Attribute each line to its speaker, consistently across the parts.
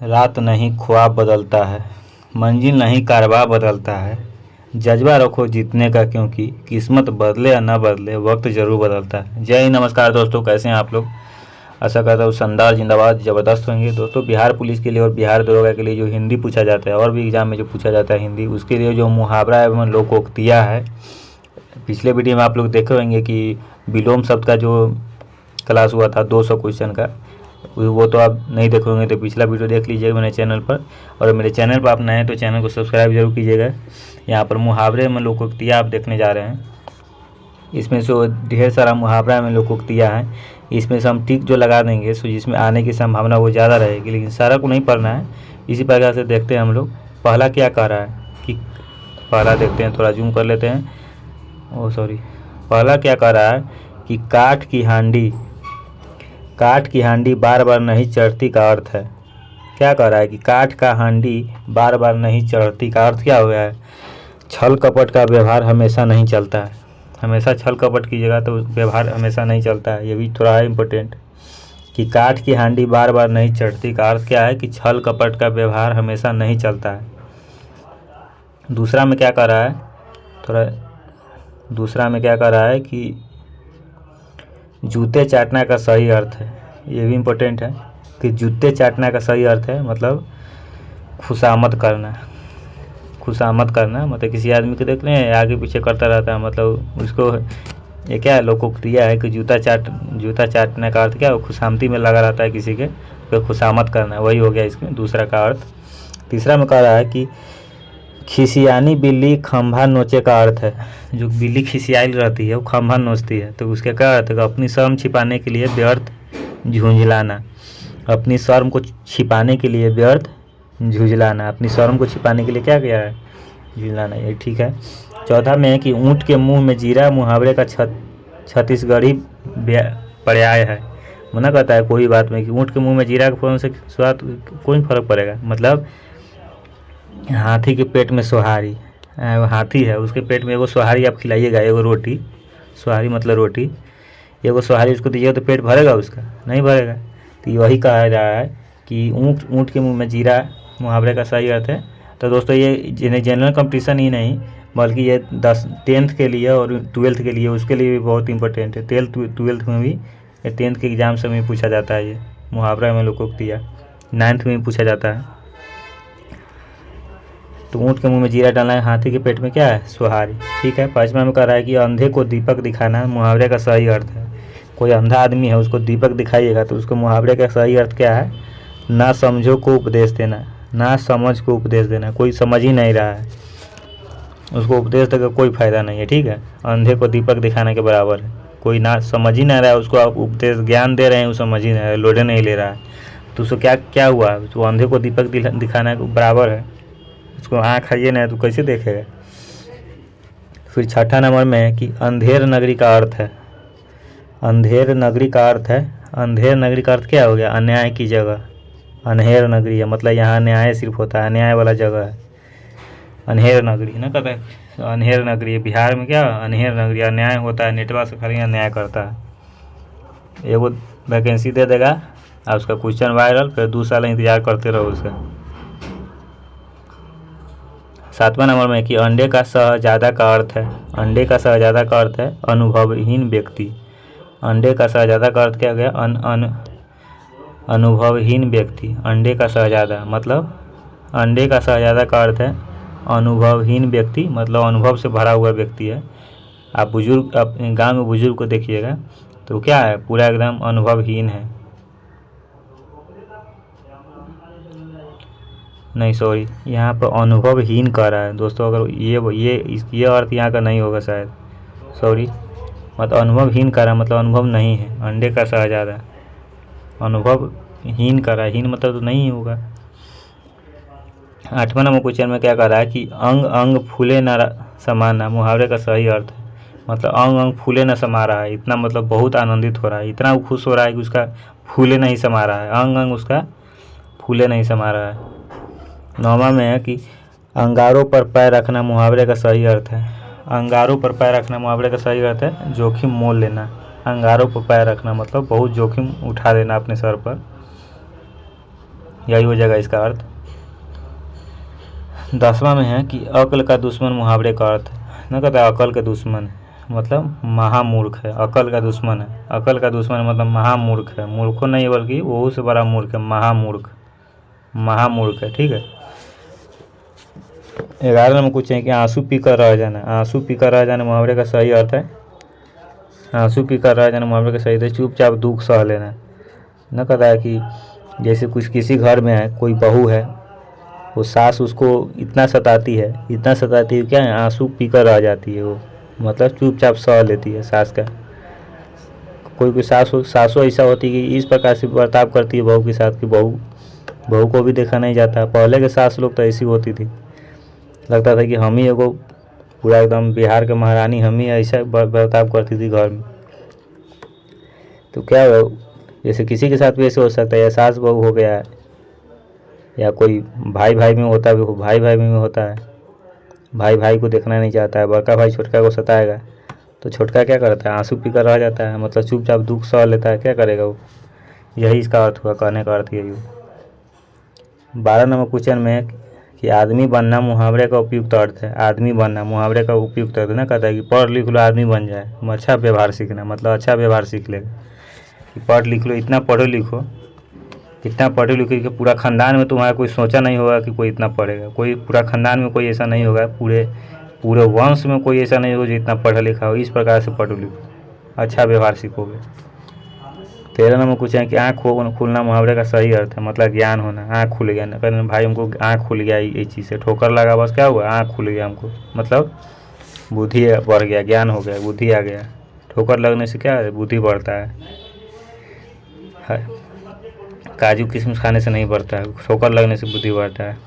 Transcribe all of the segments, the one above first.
Speaker 1: रात नहीं ख्वाब बदलता है, मंजिल नहीं कारवां बदलता है। जज्बा रखो जीतने का, क्योंकि किस्मत बदले या ना बदले वक्त ज़रूर बदलता है। जय हिंद, नमस्कार दोस्तों, कैसे हैं आप लोग। आशा करता हूँ शानदार जिंदाबाद ज़बरदस्त होंगे। दोस्तों, बिहार पुलिस के लिए और बिहार दरोगा के लिए जो हिंदी पूछा जाता है और भी एग्ज़ाम में जो पूछा जाता है हिंदी, उसके लिए जो मुहावरा एवं लोकोक्तियाँ है, पिछले वीडियो में आप लोग देखे होंगे कि विलोम शब्द का जो क्लास हुआ था 200 क्वेश्चन का, वो तो आप नहीं देखे होंगे तो पिछला वीडियो देख लीजिएगा मेरे चैनल पर। और मेरे चैनल पर आप नए हैं तो चैनल को सब्सक्राइब जरूर कीजिएगा। यहाँ पर मुहावरे में लोकोक्तियाँ आप देखने जा रहे हैं। इसमें से ढेर सारा मुहावरा में लोकोक्तियाँ हैं, इसमें से हम टिक जो लगा देंगे सो जिसमें आने की संभावना वो ज़्यादा रहेगी, लेकिन सारा को नहीं पढ़ना है। इसी प्रकार से देखते हैं हम लोग। पहला क्या कह रहा है कि, पहला देखते हैं, थोड़ा जूम कर लेते हैं। पहला क्या कह रहा है कि काठ की हांडी बार बार नहीं चढ़ती का अर्थ है। क्या कह रहा है कि काठ का हांडी बार बार नहीं चढ़ती का अर्थ क्या हो गया है, छल कपट का व्यवहार हमेशा नहीं चलता है। हमेशा छल कपट कीजिएगा तो व्यवहार हमेशा नहीं चलता है। ये भी थोड़ा है इम्पोर्टेंट कि काठ की हांडी बार बार नहीं चढ़ती का अर्थ क्या है कि छल कपट का व्यवहार हमेशा नहीं चलता है। दूसरा में क्या कह रहा है, दूसरा में क्या कह रहा है कि जूते चाटना का सही अर्थ है। ये भी इम्पोर्टेंट है कि जूते चाटना का सही अर्थ है मतलब खुशामद करना। मतलब किसी आदमी को देख रहे हैं आगे पीछे करता रहता है, मतलब उसको, ये क्या है, लोकोक्तिया है कि जूता चाटने का अर्थ क्या है, खुशामदी में लगा रहता है किसी के, तो खुशामद करना, वही हो गया इसमें दूसरा का अर्थ। तीसरा में कह रहा है कि खिसियानी बिल्ली खंभा नोचे का अर्थ है। जो बिल्ली खिसियाई रहती है वो खंभा नोचती है, तो उसके क्या अर्थ है, अपनी शर्म छिपाने के लिए व्यर्थ झुंझलाना। अपनी शर्म को छिपाने के लिए व्यर्थ झुंझलाना, अपनी शर्म को छिपाने के लिए क्या किया है, झुंझलाना। ये ठीक है। चौथा में है कि ऊँट के मुंह में जीरा मुहावरे का छत्तीसगढ़ी पर्याय है। मना करता है कोई बात में कि ऊँट के मुंह में जीरा के फोड़ने से स्वाद कोई फर्क पड़ेगा। मतलब हाथी के पेट में सोहारी, हाथी है उसके पेट में एगो सोहारी आप खिलाइएगा, एगो रोटी, सोहारी मतलब रोटी, एगो सोहारी उसको दीजिएगा तो पेट भरेगा उसका, नहीं भरेगा। तो वही कहा जा रहा है कि ऊँट के मुंह में जीरा मुहावरे का सही अर्थ है। तो दोस्तों, ये जनरल कंपटीशन ही नहीं बल्कि ये 10th के लिए और 12th के लिए, उसके लिए भी बहुत इंपॉर्टेंट है। 12th में भी, 10th के एग्ज़ाम से भी पूछा जाता है। ये मुहावरा में लोकोक्तियाँ 9th में भी पूछा जाता है। तो ऊँट के मुंह में जीरा डालना है, हाथी के पेट में क्या है, सोहारी। ठीक है। पाँचवा में कह रहा है कि अंधे को दीपक दिखाना मुहावरे का सही अर्थ है। कोई अंधा आदमी है उसको दीपक दिखाइएगा तो उसको मुहावरे का सही अर्थ क्या है, ना समझो को उपदेश देना। ना समझ को उपदेश देना, कोई समझ ही नहीं रहा है उसको उपदेश देकर कोई फ़ायदा नहीं है। ठीक है। अंधे को दीपक दिखाने के बराबर है। कोई ना समझ ही नहीं रहा है उसको आप उपदेश ज्ञान दे रहे हैं, वो समझ ही नहीं रहा है, लोडे नहीं ले रहा है, तो उसको क्या हुआ, तो अंधे को दीपक दिखाने के बराबर है। उसको आँख है ना तो कैसे देखेगा। फिर छठा नंबर में है कि अंधेर नगरी का अर्थ है। अंधेर नगरी का अर्थ क्या हो गया, अन्याय की जगह। अनहेर नगरी है मतलब यहाँ न्याय सिर्फ होता है, अन्याय वाला जगह है अनहेर नगरी ना, कहता है अनहेर नगरी है। बिहार में क्या अनहेर नगरी, अन्याय होता है, नेटवा से खाली अन्याय करता है। एगो वैकेंसी दे देगा और उसका क्वेश्चन वायरल, फिर 2 साल इंतजार करते रहो उसका। 7वां नंबर में कि अंडे का शहजादा का अर्थ है। अंडे का शहजादा का अर्थ है अनुभवहीन व्यक्ति। अंडे का शहजादा का अर्थ क्या गया, अनुभवहीन व्यक्ति। अंडे का शहजादा मतलब, अंडे का शहजादा का अर्थ है अनुभवहीन व्यक्ति, मतलब अनुभव से भरा हुआ व्यक्ति है। आप गांव में बुजुर्ग को देखिएगा तो क्या है, पूरा एकदम अनुभवहीन है। नहीं सॉरी, यहाँ पर अनुभवहीन कह रहा है दोस्तों। अगर ये अर्थ यहाँ का नहीं होगा शायद, सॉरी। मतलब अनुभवहीन कह रहा है मतलब अनुभव नहीं है। अंडे का शहजादा अनुभवहीन कर रहा है, हीन मतलब तो नहीं होगा। 8वां नंबर क्वेश्चन में क्या कह रहा है कि अंग अंग फूले न समाना मुहावरे का सही अर्थ है। मतलब अंग अंग फूले न समा रहा है, इतना मतलब बहुत आनंदित हो रहा है, इतना खुश हो रहा है कि उसका फूले नहीं समा रहा है, अंग अंग उसका फूले नहीं समा रहा है। 9वां में है कि अंगारों पर पैर रखना मुहावरे का सही अर्थ है। अंगारों पर पैर रखना मुहावरे का सही अर्थ है जोखिम मोल लेना। अंगारों पर पैर रखना मतलब बहुत जोखिम उठा देना अपने सर पर। यही हो जाएगा इसका अर्थ। 10वां में है कि अक्ल का दुश्मन मुहावरे का अर्थ है। न कहता है अकल का दुश्मन है मतलब महामूर्ख है, अकल का दुश्मन है। अकल का दुश्मन मतलब महामूर्ख है, मूर्खों नहीं बल्कि वो से बड़ा मूर्ख है, महामूर्ख, महामूर्ख है। ठीक है। 11 नंबर पूछे हैं कि आंसू पीकर रह जाना। आंसू पीकर रह जाना मुहावरे का सही अर्थ है, आंसू पीकर रह जाना मुहावरे का सही अर्थ है चुपचाप दुख सह लेना। न कहता है कि जैसे कुछ किसी घर में है, कोई बहू है, वो सास उसको इतना सताती है, इतना सताती है क्या है, आंसू पीकर रह जाती है वो, मतलब चुपचाप सह लेती है सास का। कोई कोई सासू ऐसा होती है कि इस प्रकार से बर्ताव करती है बहू के साथ कि बहू बहू को भी देखा नहीं जाता। पहले के सास लोग तो ऐसी होती थी, लगता था कि हम ही एगो पूरा एकदम बिहार के महारानी, हम ही ऐसा बर्ताव करती थी घर में। तो क्या हुआ, जैसे किसी के साथ भी ऐसे हो सकता है, या सास बहू हो गया है, या कोई भाई भाई में होता है, भाई भाई में होता है, भाई भाई को देखना नहीं चाहता है, बड़का भाई छोटका को सताएगा तो छोटका क्या करता है, आंसू पीकर रह जाता है, मतलब चुपचाप दुख सह लेता है। क्या करेगा वो, यही इसका अर्थ हुआ, कहने का अर्थ यही हुआ। 12 नंबर क्वेश्चन में कि आदमी बनना मुहावरे का उपयुक्त अर्थ है। आदमी बनना मुहावरे का उपयुक्त अर्थ ना, कहता है कि पढ़ लिख लो आदमी बन जाए, अच्छा व्यवहार सीखना, मतलब अच्छा व्यवहार सीख लेगा। कि पढ़ लिख लो, इतना पढ़ो लिखो, इतना पढ़े लिखे कि पूरा ख़ानदान में तुम्हारा कोई सोचा नहीं होगा कि कोई इतना पढ़ेगा, कोई पूरा ख़ानदान में कोई ऐसा नहीं होगा, पूरे पूरे वंश में कोई ऐसा नहीं होगा जो इतना पढ़ा लिखा हो। इस प्रकार से पढ़ो लिखो, अच्छा व्यवहार सीखोगे। 13 नंबर पूछे हैं कि आँख खुलना मुहावरे का सही अर्थ है, मतलब ज्ञान होना, आँख खुल गया। कहते भाई हमको आँख खुल गया, ये चीज़ से ठोकर लगा, बस क्या हुआ, आँख खुल गया हमको, मतलब बुद्धि बढ़ गया, ज्ञान हो गया, बुद्धि आ गया। ठोकर लगने से क्या है, बुद्धि बढ़ता है। काजू किशमिश खाने से नहीं बढ़ता है, ठोकर लगने से बुद्धि बढ़ता है।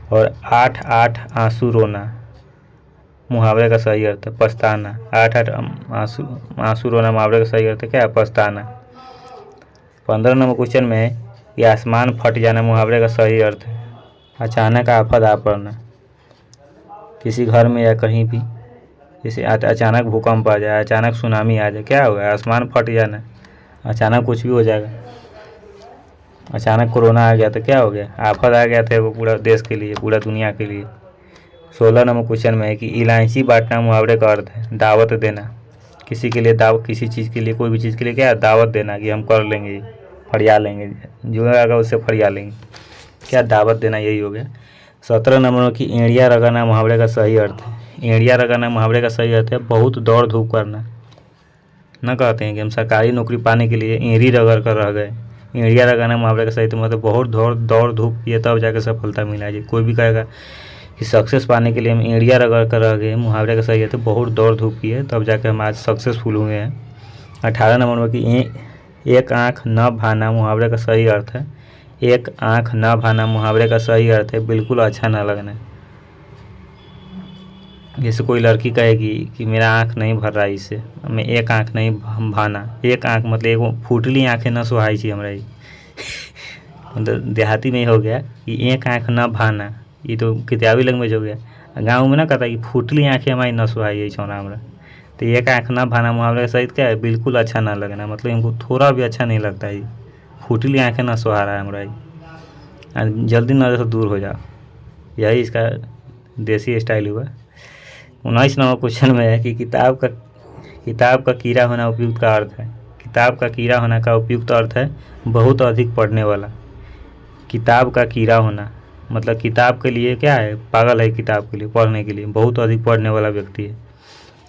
Speaker 1: और 8 आंसू रोना मुहावरे का सही अर्थ है पछताना। 8 आंसू रोना मुहावरे का सही अर्थ है क्या, पछताना। 15 नंबर क्वेश्चन में है कि आसमान फट जाना मुहावरे का सही अर्थ है अचानक आफत आ पड़ना। किसी घर में या कहीं भी जैसे अचानक भूकंप आ जाए, अचानक सुनामी आ जाए, क्या होगा, आसमान फट जाना, अचानक कुछ भी हो जाएगा। अचानक कोरोना आ गया तो क्या हो गया, आफत आ गया था वो पूरा देश के लिए, पूरा दुनिया के लिए। 16 नंबर क्वेश्चन में है कि इलायची बांटना मुहावरे का अर्थ है दावत देना। किसी के लिए किसी चीज़ के लिए, कोई भी चीज़ के लिए क्या है, दावत देना कि हम कर लेंगे, फरिया लेंगे, जो आएगा उससे फरिया लेंगे, क्या दावत देना, यही हो गया। 17 नंबर की एड़िया रगड़ना मुहावरे का सही अर्थ है। एड़िया रगड़ना मुहावरे का सही अर्थ है बहुत दौड़ धूप करना। न कहते हैं कि हम सरकारी नौकरी पाने के लिए एड़ी रगड़ कर रह गए। एड़िया रगड़ना मुहावरे का सही तो मतलब बहुत दौड़ धूप किए तब जाकर सफलता मिला है। कोई भी कहेगा कि सक्सेस पाने के लिए हम एड़िया रगड़ कर रह गए, मुहावरे का सही है तो बहुत दौड़ धूप किए तब जाकर हम आज सक्सेसफुल हुए हैं। 18 नंबर में कि एक आँख न भाना मुहावरे का सही अर्थ है। एक आँख न भाना मुहावरे का सही अर्थ है बिल्कुल अच्छा ना लगना। जैसे कोई लड़की कहेगी कि मेरा आँख नहीं भर रहा है, इससे मैं एक आँख नहीं भाना। एक आँख मतलब एगो फूटली आँखें न सुहाई छी हमरा, मतलब देहाती में हो गया कि एक आँख न भाना, ये तो किताबी लैंग्वेज हो गया। गाँव में ना कहता कि फूटली आँखें हमारी न सुहाई है छोना हमरा। तो एक आँख न भाना मुहावरे का सही क्या है, बिल्कुल अच्छा ना लगना, मतलब इनको थोड़ा भी अच्छा नहीं लगता है। फूटली आँखें न सुहा रहा है हमारा, जल्दी नज़र से दूर हो जाओ, यही इसका देसी स्टाइल हुआ। 19 नंबर क्वेश्चन में है कि किताब का कीड़ा होना उपयुक्त का अर्थ है। किताब का कीड़ा होना का उपयुक्त अर्थ है बहुत अधिक पढ़ने वाला। किताब का कीड़ा होना मतलब किताब के लिए क्या है, पागल है किताब के लिए, पढ़ने के लिए, बहुत अधिक पढ़ने वाला व्यक्ति है।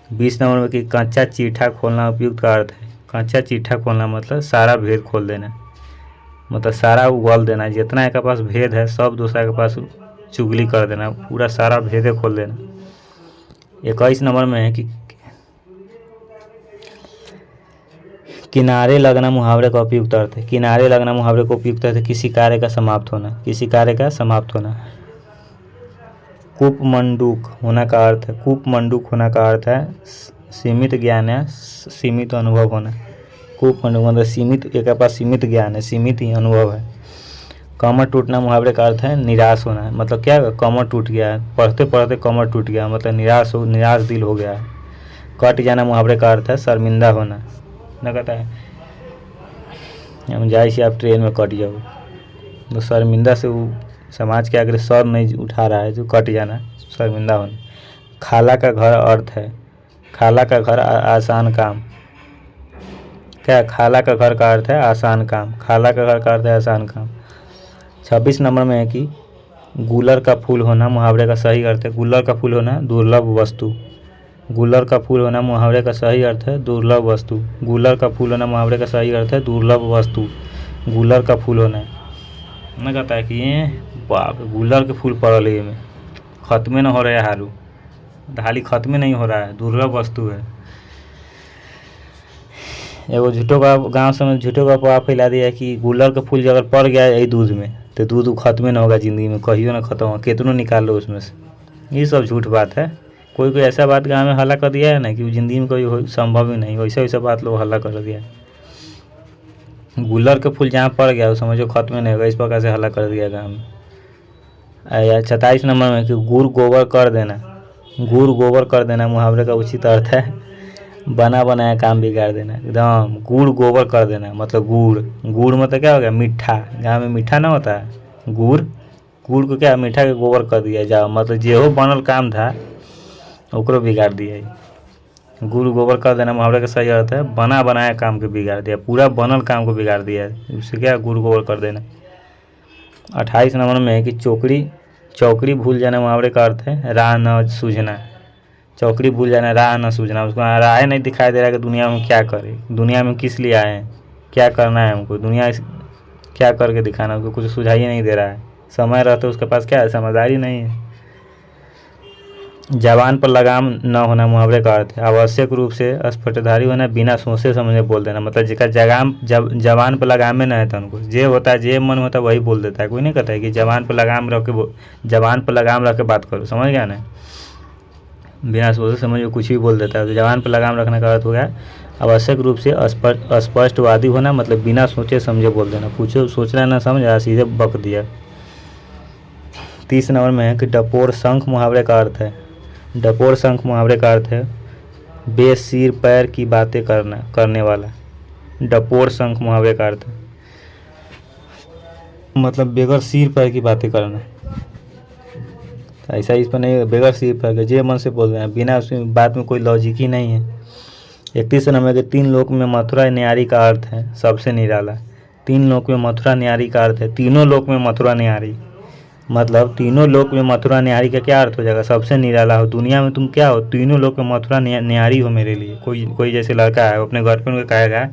Speaker 1: 20 नंबर में कि कच्चा चिट्ठा खोलना उपयुक्त का अर्थ है। कच्चा चिट्ठा खोलना मतलब सारा भेद खोल देना, मतलब सारा उगल देना, जितना एक पास भेद है सब दूसरा के पास चुगली कर देना, पूरा सारा भेदे खोल देना। 21 नंबर में है कि किनारे लगना मुहावरे का उपयुक्त अर्थ है। किनारे लगना मुहावरे का उपयुक्त अर्थ है किसी कार्य का समाप्त होना, किसी कार्य का समाप्त होना। कूपमंडूक होना का अर्थ है, कूपमंडूक होना का अर्थ है सीमित ज्ञान या सीमित अनुभव होना। कूपमंडूक मतलब सीमित, एक पास सीमित ज्ञान है, सीमित ही अनुभव है। कमर टूटना मुहावरे का अर्थ है निराश होना, मतलब क्या है, कमर टूट गया है, पढ़ते पढ़ते कमर टूट गया, मतलब निराश दिल हो गया है। कट जाना मुहावरे का अर्थ है शर्मिंदा होना। न कहता है हम जाए से आप ट्रेन में कट जाओ, तो शर्मिंदा से वो समाज के आगे सर नहीं उठा रहा है, जो कट जाना, शर्मिंदा होना। खाला का घर अर्थ है, खाला का घर आसान काम। क्या खाला का घर का अर्थ है आसान काम, खाला का घर का अर्थ है आसान काम। 26 नंबर में है कि गुलर का फूल होना मुहावरे का सही अर्थ है, गुलर का फूल होना दुर्लभ वस्तु। गुलर का फूल होना मुहावरे का सही अर्थ है दुर्लभ वस्तु। गुलर का फूल होना मुहावरे का सही अर्थ है दुर्लभ वस्तु। गुलर का फूल होना है ना, कहता है कि ये बाप गुलर के फूल पड़ल है में, खत्मे न हो रहा है हारू, हाली खत्मे नहीं हो रहा है, दुर्लभ वस्तु है। एगो झूठो का गाँव समय झूठो का अफवाह फैला दिया कि गुलर का फूल अगर पड़ गया है दूध में तो दूध खत्मे न होगा ज़िंदगी में, कहियो ना ख़त्म हो, कितनों निकाल लो उसमें से। ये सब झूठ बात है। कोई कोई ऐसा बात गाँव में हल्ला कर दिया है ना कि ज़िंदगी में कोई संभव ही नहीं, वैसा वैसा बात लोग हल्ला कर दिया है। गुलर का फूल जहाँ पड़ गया वो समझो खत्म नहीं होगा, इस प्रकार से हल्ला कर दिया गाँव में। 27 नंबर में कि गुड़ गोबर कर देना, गुड़ गोबर कर देना मुहावरे का उचित अर्थ है बना बनाया काम बिगाड़ देना। एकदम गुड़ गोबर कर देना मतलब गुड़, गुड़ मतलब क्या हो गया मीठा, गाँव में मीठा ना होता है, गुड़, गुड़ को क्या मीठा के गोबर कर दिया जाओ, मतलब जेहो बनल काम था ओकरो बिगाड़ दिया। गुड़ गोबर कर देना मुहावरे का सही अर्थ है बना बनाया काम को बिगाड़ दिया, पूरा बनल काम को बिगाड़ दिया है, उससे क्या गुड़ गोबर कर देना। 28 नंबर में है कि चौकड़ी भूल जाना मुहावरे का अर्थ है राह न सूझना। चौकड़ी भूल जाना राह न सूझना, उसको राह नहीं दिखाई दे रहा है कि दुनिया में क्या करे, दुनिया में किस लिए आए हैं, क्या करना है हमको, दुनिया क्या करके दिखाना, उसको कुछ सुझाई नहीं दे रहा है। समय रहते उसके पास क्या है, समझदारी नहीं है। जबान पर लगाम न होना मुहावरे का अर्थ है आवश्यक रूप से स्फटधारी होना, बिना सोचे समझे बोल देना। मतलब जिसका जबान पर लगामे न है तो उनको जे होता है जे मन होता है वही बोल देता है। कोई नहीं कहता है कि जबान पर लगाम रख के, जबान पर लगाम रख के बात करो, समझ गया ना, बिना सोचे समझे कुछ भी बोल देता है। तो जबान पर लगाम रखने का अर्थ हो गया आवश्यक रूप से स्पष्टवादी होना, मतलब बिना सोचे समझे बोल देना, कुछ सोचना ना समझा सीधे बक दिया। 30 नंबर में है कि डपोर शंख मुहावरे का अर्थ है, डपोर शंख मुहावरे का अर्थ है बेसिर पैर की बातें करने वाला। डपोर शंख मुहावरे का अर्थ है मतलब बेगर सिर पैर की बातें करना। ऐसा इस पर नहीं, बेगर सिर पैर के जे मन से बोल रहे हैं, बिना उसमें बात में कोई लॉजिक ही नहीं है। 31 नंबर के 3 लोक में मथुरा न्यारी का अर्थ है सबसे निराला। 3 लोक में मथुरा न्यारी का अर्थ है तीनों लोक में मथुरा न्यारी, मतलब तीनों लोक में मथुरा न्यारी का क्या अर्थ हो जाएगा, सबसे निराला हो, दुनिया में तुम क्या हो, तीनों लोक में मथुरा न्यारी हो मेरे लिए। कोई जैसे लड़का है अपने गर्लफ्रेंड को कहेगा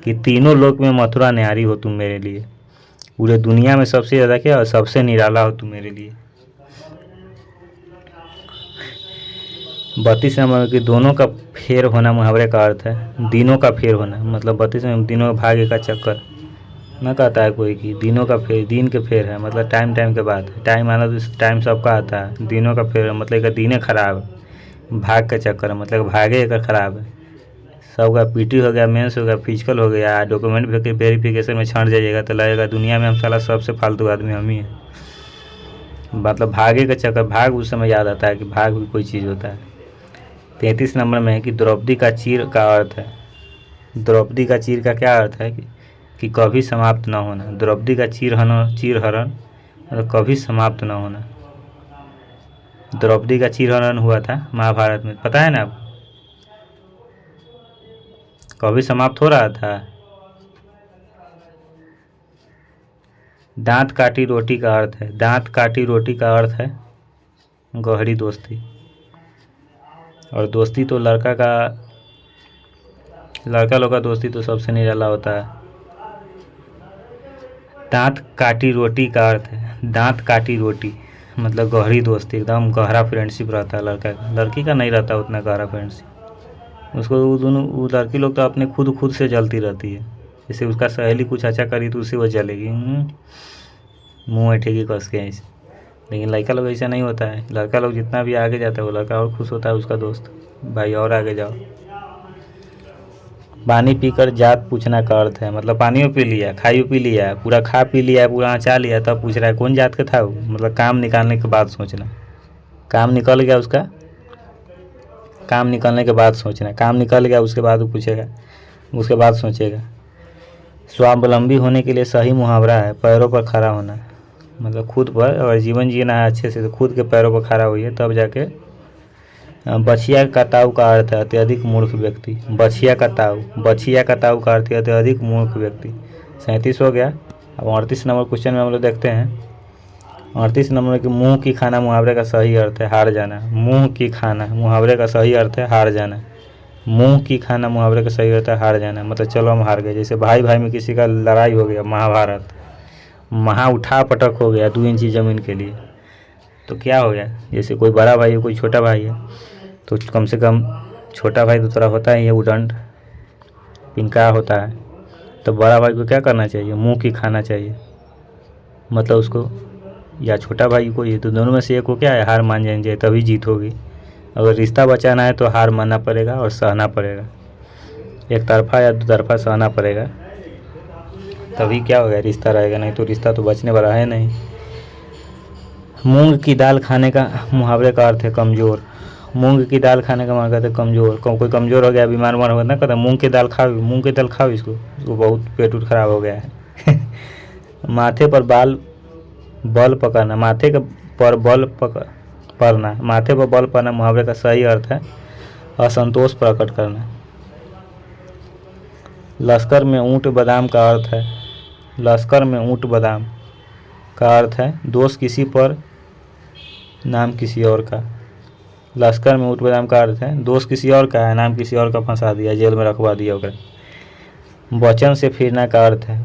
Speaker 1: कि तीनों लोक में मथुरा न्यारी हो तुम मेरे लिए, पूरे दुनिया में सबसे ज़्यादा क्या हो, सबसे निराला हो तुम मेरे लिए। 32 नंबर कि दोनों का फेर होना मुहावरे का अर्थ है दिनों का फेर होना, मतलब 32 में दिनों भाग्य का चक्कर न कहता है कोई कि दिनों का फेर, दिन के फेर है मतलब टाइम के बाद, टाइम आना तो टाइम सबका आता है, दिनों का फेर मतलब एक दिने खराब है, भाग का चक्कर है मतलब भागे एक खराब है। सबका पीटी हो गया, मेंस हो गया, फिजिकल हो गया, डॉक्यूमेंट वेरिफिकेशन में छंट जाइएगा तो लगेगा दुनिया में हम साला सबसे फालतू आदमी हम ही हैं, मतलब भागे का चक्कर, भाग उस समय याद आता है कि भाग भी कोई चीज़ होता है। 33 नंबर में है कि द्रौपदी का चीर का अर्थ है, द्रौपदी का चीर का क्या अर्थ है कि कभी समाप्त न होना। द्रौपदी का चीर हरण मतलब कभी समाप्त न होना। द्रौपदी का चीर हरण हुआ था महाभारत में, पता है ना आपको, कभी समाप्त हो रहा था। दांत काटी रोटी का अर्थ है, दांत काटी रोटी का अर्थ है गहरी दोस्ती, और दोस्ती तो लड़का लोग का दोस्ती तो सबसे निराला होता है। दांत काटी रोटी का अर्थ है दांत काटी रोटी मतलब गहरी दोस्ती, एकदम गहरा फ्रेंडशिप रहता है लड़का का, लड़की का नहीं रहता उतना गहरा फ्रेंडशिप। उसको वो दोनों वो लड़की लोग तो अपने खुद से जलती रहती है, जैसे उसका सहेली कुछ अच्छा करी तो उससे वो जलेगी, मुँह ऐठेगी कस के ऐसे। लेकिन लड़का लोग ऐसा नहीं होता है, लड़का लोग जितना भी आगे जाता है वो लड़का और खुश होता है उसका दोस्त, भाई और आगे जाओ। पानी पीकर जात पूछना का अर्थ है मतलब पानियों पी लिया, खाइयो पी लिया, पूरा खा पी लिया, पूरा आँचा लिया, तब पूछ रहा है कौन जात का था वो, मतलब काम निकालने के बाद सोचना, काम निकल गया उसका, काम निकलने के बाद सोचना, काम निकल गया उसके बाद वो पूछेगा, उसके बाद सोचेगा। स्वावलंबी होने के लिए सही मुहावरा है पैरों पर खड़ा होना। मतलब खुद पर अगर जीवन जीना है अच्छे से तो खुद के पैरों पर खड़ा होइए तब जाके। बछिया का ताऊ का अर्थ है अत्यधिक मूर्ख व्यक्ति। बछिया का ताऊ का अर्थ है अत्यधिक मूर्ख व्यक्ति। 37 हो गया। अब 38 नंबर क्वेश्चन में हम लोग देखते हैं। 38 नंबर के मुंह की खाना मुहावरे का सही अर्थ है हार जाना। मुंह की खाना मुहावरे का सही अर्थ है हार जाना। मुंह की खाना मुहावरे का सही अर्थ है हार जाना। मतलब चलो हम हार गए। जैसे भाई भाई में किसी का लड़ाई हो गया, महाभारत, महा उठा पटक हो गया 2 इंची ज़मीन के लिए, तो क्या हो गया। जैसे कोई बड़ा भाई है कोई छोटा भाई है तो कम से कम छोटा भाई तो थोड़ा होता ही है उदंड पिनका होता है, तो बड़ा भाई को क्या करना चाहिए, मुंह की खाना चाहिए। मतलब उसको या छोटा भाई को, ये तो दोनों में से एक को क्या है हार मान जानी चाहिए तभी जीत होगी। अगर रिश्ता बचाना है तो हार मानना पड़ेगा और सहना पड़ेगा। एक तरफा या 2 तरफा सहना पड़ेगा तभी क्या होगा रिश्ता रहेगा, नहीं तो रिश्ता तो बचने वाला है नहीं। मूंग की दाल खाने का मुहावरे का अर्थ है कमज़ोर। मूंग की दाल खाने का मतलब है कमज़ोर। कोई कमज़ोर हो गया बीमार उमार हो ना कहता मूंग की दाल खाओ इसको बहुत पेट उठ खराब हो गया है। माथे पर बल पकड़ना। माथे पर बल पड़ना। माथे पर बल पड़ना मुहावरे का सही अर्थ है असंतोष प्रकट करना। लश्कर में ऊँट बादाम का अर्थ है। लश्कर में ऊँट बादाम का अर्थ है दोष किसी पर नाम किसी और का। लश्कर में ऊँट बादाम का अर्थ है दोष किसी और का है नाम किसी और का फंसा दिया जेल में रखवा दिया ओकरा। वचन से फिरना का अर्थ है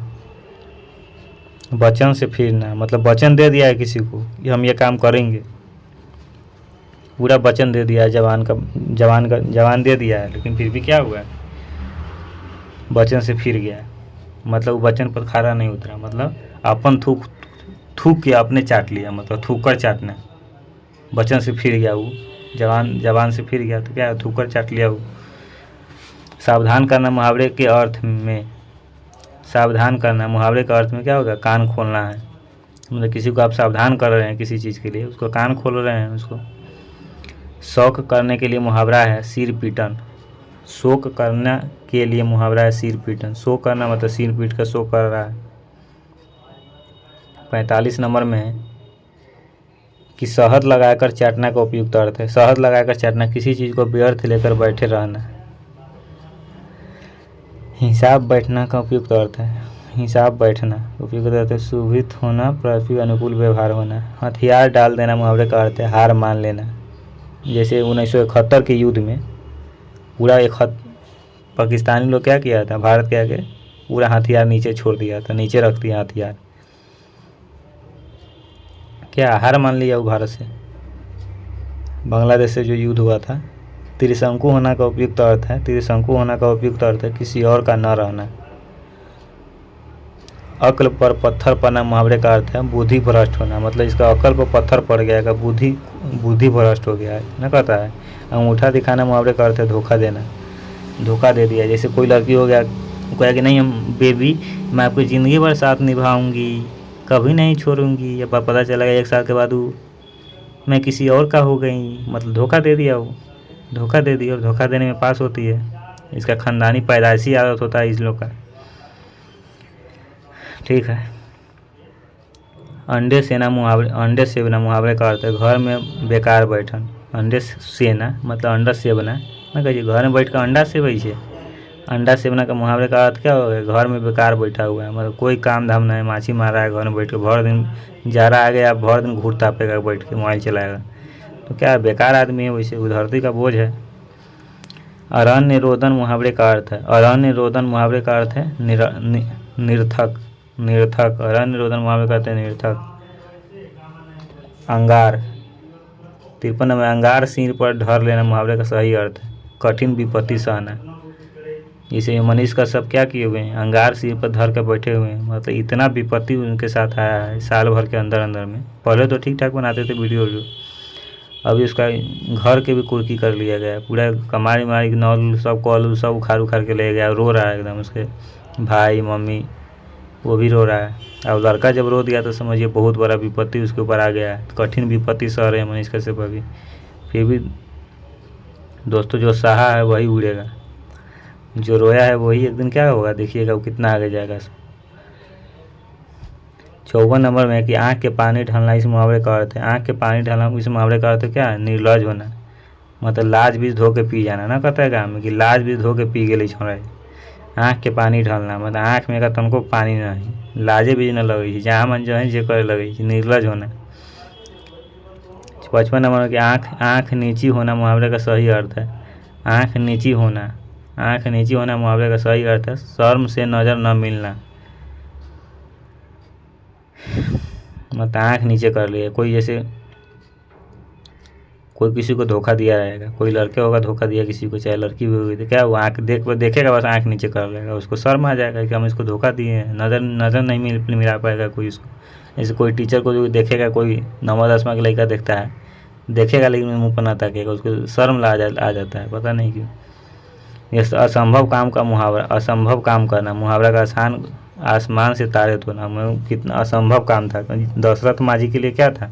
Speaker 1: वचन से फिरना। मतलब वचन दे दिया है किसी को कि हम ये काम करेंगे, पूरा वचन दे दिया है जवान दे दिया है लेकिन फिर भी क्या हुआ है वचन से फिर गया। मतलब वचन पर खरा नहीं उतरा। मतलब अपन थूक के आपने चाट लिया, मतलब थूक कर चाटना। वचन से फिर गया वो जवान से फिर गया तो क्या है थूक कर चाट लिया वो। सावधान करना मुहावरे के अर्थ में। सावधान करना मुहावरे का अर्थ में क्या होगा कान खोलना है। मतलब किसी को आप सावधान कर रहे हैं किसी चीज़ के लिए उसको कान खोल रहे हैं उसको। शौक करने के लिए मुहावरा है सिर पीटन। शोक करने के लिए मुहावरा है सिर पीटन। शोक करना मतलब सिर पीट कर शोक कर रहा है। 45 नंबर में है कि शहद लगाकर चाटना का उपयुक्त अर्थ है। शहद लगाकर चाटना किसी चीज़ को व्यर्थ लेकर बैठे रहना। हिसाब बैठना का उपयुक्त अर्थ है। हिसाब बैठना उपयुक्त अर्थ है सुभित होना पृथ्वी अनुकूल व्यवहार होना। हथियार डाल देना मुहावरे का अर्थ है हार मान लेना। जैसे 1971 के युद्ध में पूरा पाकिस्तानी लोग क्या किया था भारत के आगे पूरा हथियार नीचे छोड़ दिया था, नीचे रख दिया हथियार। क्या हार मान लिया वो भारत से। बांग्लादेश से जो युद्ध हुआ था। त्रिशंकु होना का उपयुक्त अर्थ है। त्रिशंकु होना का उपयुक्त अर्थ है किसी और का न रहना। अक्ल पर पत्थर पड़ना मुहावरे का अर्थ है बुद्धि भ्रष्ट होना। मतलब इसका अक्ल पर पत्थर पड़ गया का बुद्धि भ्रष्ट हो गया है ना कहता है। अंगूठा दिखाना मुहावरे का अर्थ है धोखा देना। धोखा दे दिया। जैसे कोई लड़की हो गया वो कहेगा कि नहीं हम बेबी मैं आपकी ज़िंदगी भर साथ निभाऊंगी कभी नहीं छोड़ूंगी, या पता चला 1 साल के बाद वो मैं किसी और का हो गई। मतलब धोखा दे दिया वो धोखा दे दी और धोखा देने में पास होती है। इसका खानदानी पैदाइशी आदत होता है इस लोग का। ठीक है। अंडे सेना मुहावरे का अर्थ है घर में बेकार बैठन। अंडे सेना मतलब अंडा सेवना ना कहिए घर में बैठ कर अंडा सेवै छे। अंडा सेवना का मुहावरे का अर्थ क्या होगा घर में बेकार बैठा हुआ है। मतलब कोई काम धाम नहीं माछी मार रहा है घर में बैठ के भर दिन जा रहा आ गया भर दिन घूर तापेगा बैठ के मोबाइल चलाएगा तो क्या बेकार आदमी है वैसे वो धरती का बोझ है। अरण्य रोदन मुहावरे का अर्थ है। अरण्य रोदन मुहावरे का अर्थ है निरर्थक। अरण्य रोदन मुहावरे का अर्थ है निरर्थक। अंगार 53 में अंगार सिर पर ढर लेना मुहावरे का सही अर्थ है कठिन विपत्ति सहना। जैसे मनीष का सब क्या किए हुए हैं अंगार सिर पर धर कर बैठे हुए हैं। मतलब इतना विपत्ति उनके साथ आया है साल भर के अंदर में। पहले तो ठीक ठाक बनाते थे वीडियो अभी उसका घर के भी कुर्की कर लिया गया। पूरा कमारी मारी नल सब कॉल सब उखाड़ के ले गया। रो रहा है एकदम उसके भाई मम्मी वो भी रो रहा है। अब लड़का जब रो दिया तो समझिए बहुत बड़ा विपत्ति उसके ऊपर आ गया है। कठिन विपत्ति सह रहे हैं मनीष कश्यप अभी। फिर भी दोस्तों जो सहा है वही उड़ेगा। जो रोया है वही एक दिन क्या होगा, देखिएगा वो कितना आगे जाएगा। 54 नंबर में कि आँख के पानी ढलना इस मुहावरे का अर्थ है। आँख के पानी ढलना इस मुहावरे का अर्थ क्या है, निर्लज होना, मतलब लाज बीज धो के पी जाना ना, कहता है काम में कि लाज बीज धो के पी गेली छोड़ा। आँख के पानी ढलना मतलब आँख में का तनको पानी नहीं, लाजे बीज न लगे, जहाँ मन जो है जे करे लगे, निर्लज होना। 55 नंबर की आँख नीची होना मुहावरे का सही अर्थ है। आँख नीची होना, आँख नीची होना मुहावरे का सही अर्थ है शर्म से नज़र न मिलना, मतलब आँख नीचे कर लिया। कोई जैसे कोई किसी को धोखा दिया रहेगा, कोई लड़के होगा धोखा दिया किसी को, चाहे लड़की भी होगी, तो क्या वो आँख देखेगा बस आँख नीचे कर लेगा, उसको शर्म आ जाएगा कि हम इसको धोखा दिए हैं, नज़र नहीं मिला पाएगा कोई इसको। जैसे कोई टीचर को जो देखेगा, कोई 9वीं-10वीं का लड़का देखता है, देखेगा लेकिन मुँह पर ना ताकेगा, उसको शर्म आ जाता है, पता नहीं क्यों। ये असंभव काम का मुहावरा, असंभव काम करना मुहावरा का आसान, आसमान से तारे तोड़ना, कितना असंभव काम था। दशरथ मांझी के लिए क्या था,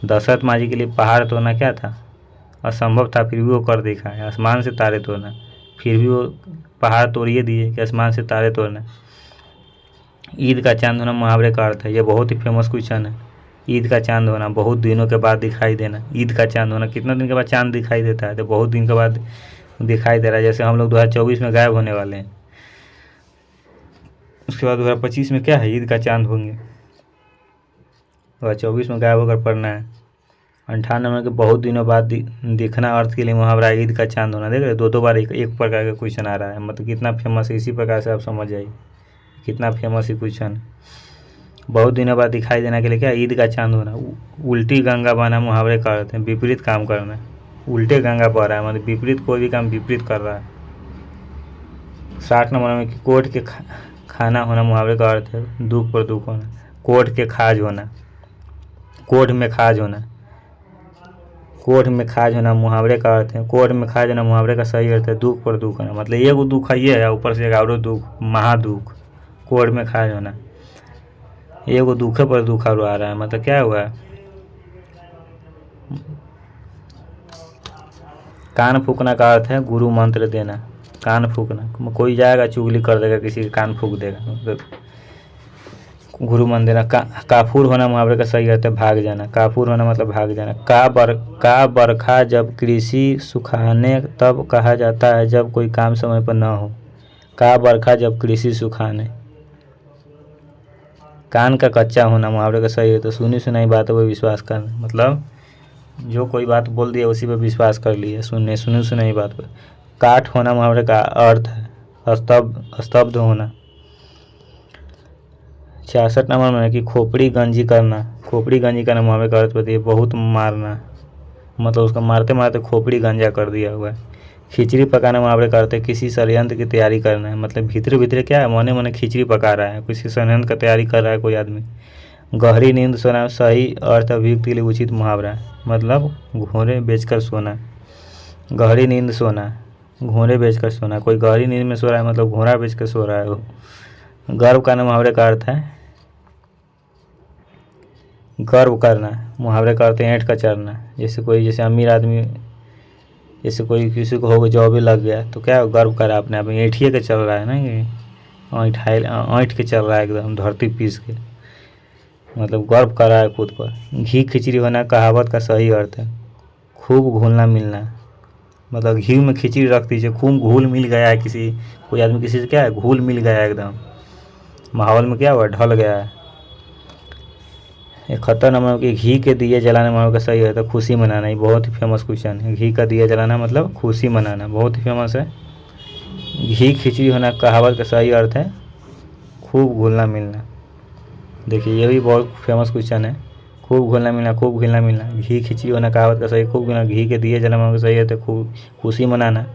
Speaker 1: दशरथ मांझी के लिए पहाड़ तोड़ना क्या था, असंभव था, फिर भी वो कर दिखा है। आसमान से तारे तोड़ना, फिर भी वो पहाड़ तोड़िए दिए कि आसमान से तारे तोड़ना। ईद का चांद होना मुहावरे का अर्थ है, ये बहुत ही फेमस क्वेश्चन है। ईद का चांद होना, बहुत दिनों के बाद दिखाई देना। ईद का चांद होना, कितना दिन के बाद चांद दिखाई देता है, तो बहुत दिन के बाद दिखाई दे रहा है। जैसे हम लोग 2024 में गायब होने वाले हैं, उसके बाद 2025 में क्या है, ईद का चांद होंगे। 2024 में गायब होकर पढ़ना है। 58 नंबर के बहुत दिनों बाद दिखना अर्थ के लिए मुहावरा ईद का चांद होना। देख रहे दो बार एक प्रकार का क्वेश्चन आ रहा है, मतलब कितना फेमस है। इसी प्रकार से आप समझ जाइए कितना फेमस है क्वेश्चन। बहुत दिनों बाद दिखाई देना के लिए क्या, ईद का चांद होना। उल्टी गंगा बहना मुहावरे का अर्थ है विपरीत काम करना। उल्टे गंगा बह रहा है मतलब विपरीत, कोई भी काम विपरीत कर रहा है। 60 नंबर में कि कोर्ट के खाना होना मुहावरे का अर्थ है दुख पर दुख होना। कोर्ट के खाज होना, कोर्ट में खाज होना, कोर्ट में खाज होना मुहावरे का अर्थ है। कोर्ट में खाज होना मुहावरे का सही अर्थ है दुख पर दुख होना, मतलब एगो दुख है ऊपर से एक और दुख, महादुख। कोर्ट में खाज होना, एगो दुखे पर दुख और आ रहा है, मतलब क्या हुआ। कान फूकना का अर्थ है गुरु मंत्र देना। कान फूकना, कोई जाएगा चुगली कर देगा, किसी का कान फूक देगा, मतलब गुरु मंत्र देना। काफूर होना मुहावरे का सही अर्थ है भाग जाना। काफूर होना मतलब भाग जाना। का बरखा जब कृषि सुखाने तब कहा जाता है जब कोई काम समय पर न हो। का बरखा जब कृषि सुखाने। कान का कच्चा होना मुहावरे का सही है, तो सुनी सुनाई बातों पर विश्वास करना, मतलब जो कोई बात बोल दिया उसी पर विश्वास कर लिया, सुनी सुनाई बात पर। काठ होना मुहावरे का अर्थ है स्तब्ध होना। 66 नंबर में कि खोपड़ी गंजी करना। खोपड़ी गंजी करना मुहावरे का अर्थ बताइए बहुत मारना, मतलब उसको मारते मारते खोपड़ी गंजा कर दिया हुआ है। खिचड़ी पकाना मुहावरे का अर्थ है किसी षड्यंत्र की तैयारी करना है, मतलब भीतर भीतर क्या है, मने मने खिचड़ी पका रहा है, किसी षड्यंत्र का तैयारी कर रहा है कोई आदमी। गहरी नींद सोना सही अर्थ अभियुक्त के लिए उचित मुहावरा है, मतलब घोड़े बेचकर सोना। गहरी नींद सोना, घोड़े बेचकर सोना, कोई गहरी नींद में सो रहा है मतलब घोड़ा बेचकर सो रहा है वो। गर्व करना मुहावरे का अर्थ है गर्व करना, मुहावरे का अर्थ है ऐंठ का चढ़ना। जैसे अमीर आदमी, जैसे कोई किसी को होगा जॉब ही लग गया तो क्या गर्व करा अपने आप में, ऐंठिए के चल रहा है ना, ये ऐंठ के चल रहा है एकदम धरती पीस के, मतलब गर्व कर रहा है खुद पर। घी खिचड़ी होना कहावत का सही अर्थ है खूब घुलना मिलना, मतलब घी में खिचड़ी रख दीजिए, खूब घुल मिल गया है, कोई आदमी किसी से क्या है घुल मिल गया है, एकदम माहौल में क्या हुआ ढल गया है। 71 नंबर की घी के दिए जलाने वालों का सही अर्थ है खुशी मनाना। ये बहुत ही फेमस क्वेश्चन है, घी का दिया जलाना मतलब खुशी मनाना, बहुत ही फेमस है। घी खिचड़ी होना कहावत का सही अर्थ है खूब घुलना मिलना। देखिए ये भी बहुत फेमस क्वेश्चन है, खूब घुलना मिलना, खूब घुलना मिलना। घी खिचड़ी होना कहावत का सही, खूब घुलना। घी के दिए जलाने वालों का सही अर्थ है खूब खुशी मनाना।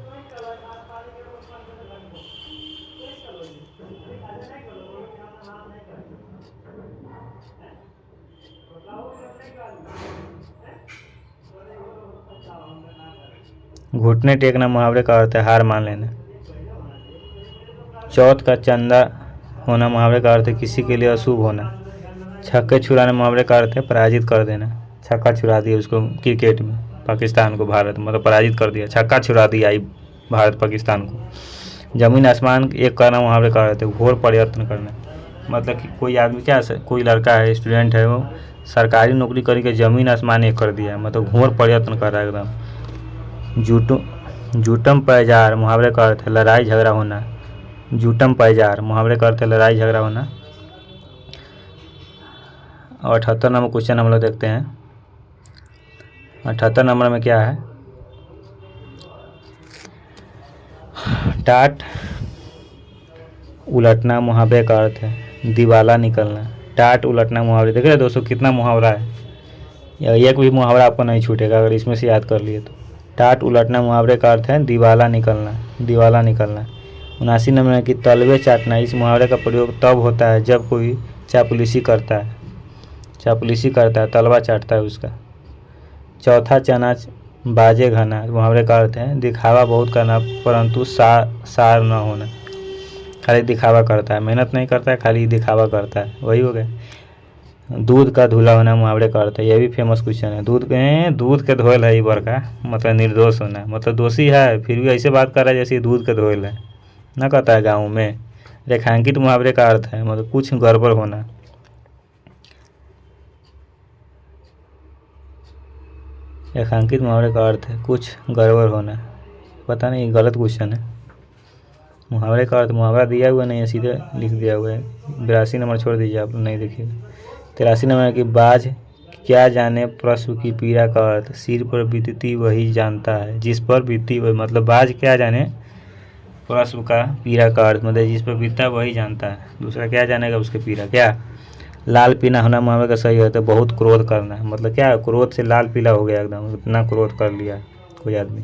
Speaker 1: घुटने टेकना मुहावरे का अर्थ है हार मान लेना। चौथ का चंदा होना मुहावरे का अर्थ है किसी के लिए अशुभ होना। छक्के छुड़ाना मुहावरे का अर्थ है पराजित कर देना। छक्का छुड़ा दिया उसको क्रिकेट में, पाकिस्तान को, भारत मतलब पराजित कर दिया, छक्का छुड़ा दिया भारत पाकिस्तान को। जमीन आसमान एक करना मुहावरे कहा जाते हैं, घोर परिवर्तन करना। मतलब कि कोई आदमी क्या कोई लड़का है, स्टूडेंट है, वो सरकारी नौकरी करके ज़मीन आसमान एक कर दिया है, मतलब घोर परिवर्तन कर रहा है एकदम। जूटम पैजार मुहावरे का अर्थ है लड़ाई झगड़ा होना। जूटम पैजार मुहावरे का अर्थ है लड़ाई झगड़ा होना। और 78 नंबर क्वेश्चन हम लोग देखते हैं। 78 नंबर में क्या है, टाट उलटना मुहावरे का अर्थ है दिवाला निकलना। टाट उलटना मुहावरे, देख रहे दोस्तों कितना मुहावरा है, या एक भी मुहावरा आपको नहीं छूटेगा अगर इसमें से याद कर लिए तो। टाट उलटना मुहावरे का अर्थ है दिवाला निकलना, दिवाला निकलना। 79 नंबर है कि तलवे चाटना, इस मुहावरे का प्रयोग तब होता है जब कोई चापलूसी करता है, चापलूसी करता है, तलवा चाटता है उसका। चौथा चना बाजे घना मुहावरे का अर्थ है दिखावा बहुत करना परंतु सार न होना। खाली दिखावा करता है, मेहनत नहीं करता है, खाली दिखावा करता है, वही हो गया। दूध का धुला होना मुहावरे का अर्थ है, यह भी फेमस क्वेश्चन है। दूध के धोयल है इबर का मतलब निर्दोष होना, मतलब दोषी है फिर भी ऐसे बात कर रहा है जैसे दूध के धोयल है ना, कहता है गाँव में। रेखांकित मुहावरे का अर्थ है मतलब कुछ गड़बड़ होना। रेखांकित मुहावरे का अर्थ है कुछ गड़बड़ होना, पता नहीं गलत क्वेश्चन है। मुहावरे का अर्थ मुहावरा दिया हुआ नहीं है, सीधे लिख दिया हुआ है। 82 नंबर छोड़ दीजिए, आप नहीं देखिएगा। 83 नंबर है कि बाज क्या जाने प्रश्न की पीड़ा का अर्थ, सिर पर बीतती वही जानता है, जिस पर बीतती वही, मतलब बाज क्या जाने प्रश्न का पीड़ा का अर्थ मतलब जिस पर बीतता वही जानता है, दूसरा क्या जानेगा उसके पीड़ा। क्या लाल पीला होना मुहावरे का सही है तो बहुत क्रोध करना, मतलब क्या क्रोध से लाल पीला हो गया एकदम, इतना क्रोध कर लिया कोई आदमी।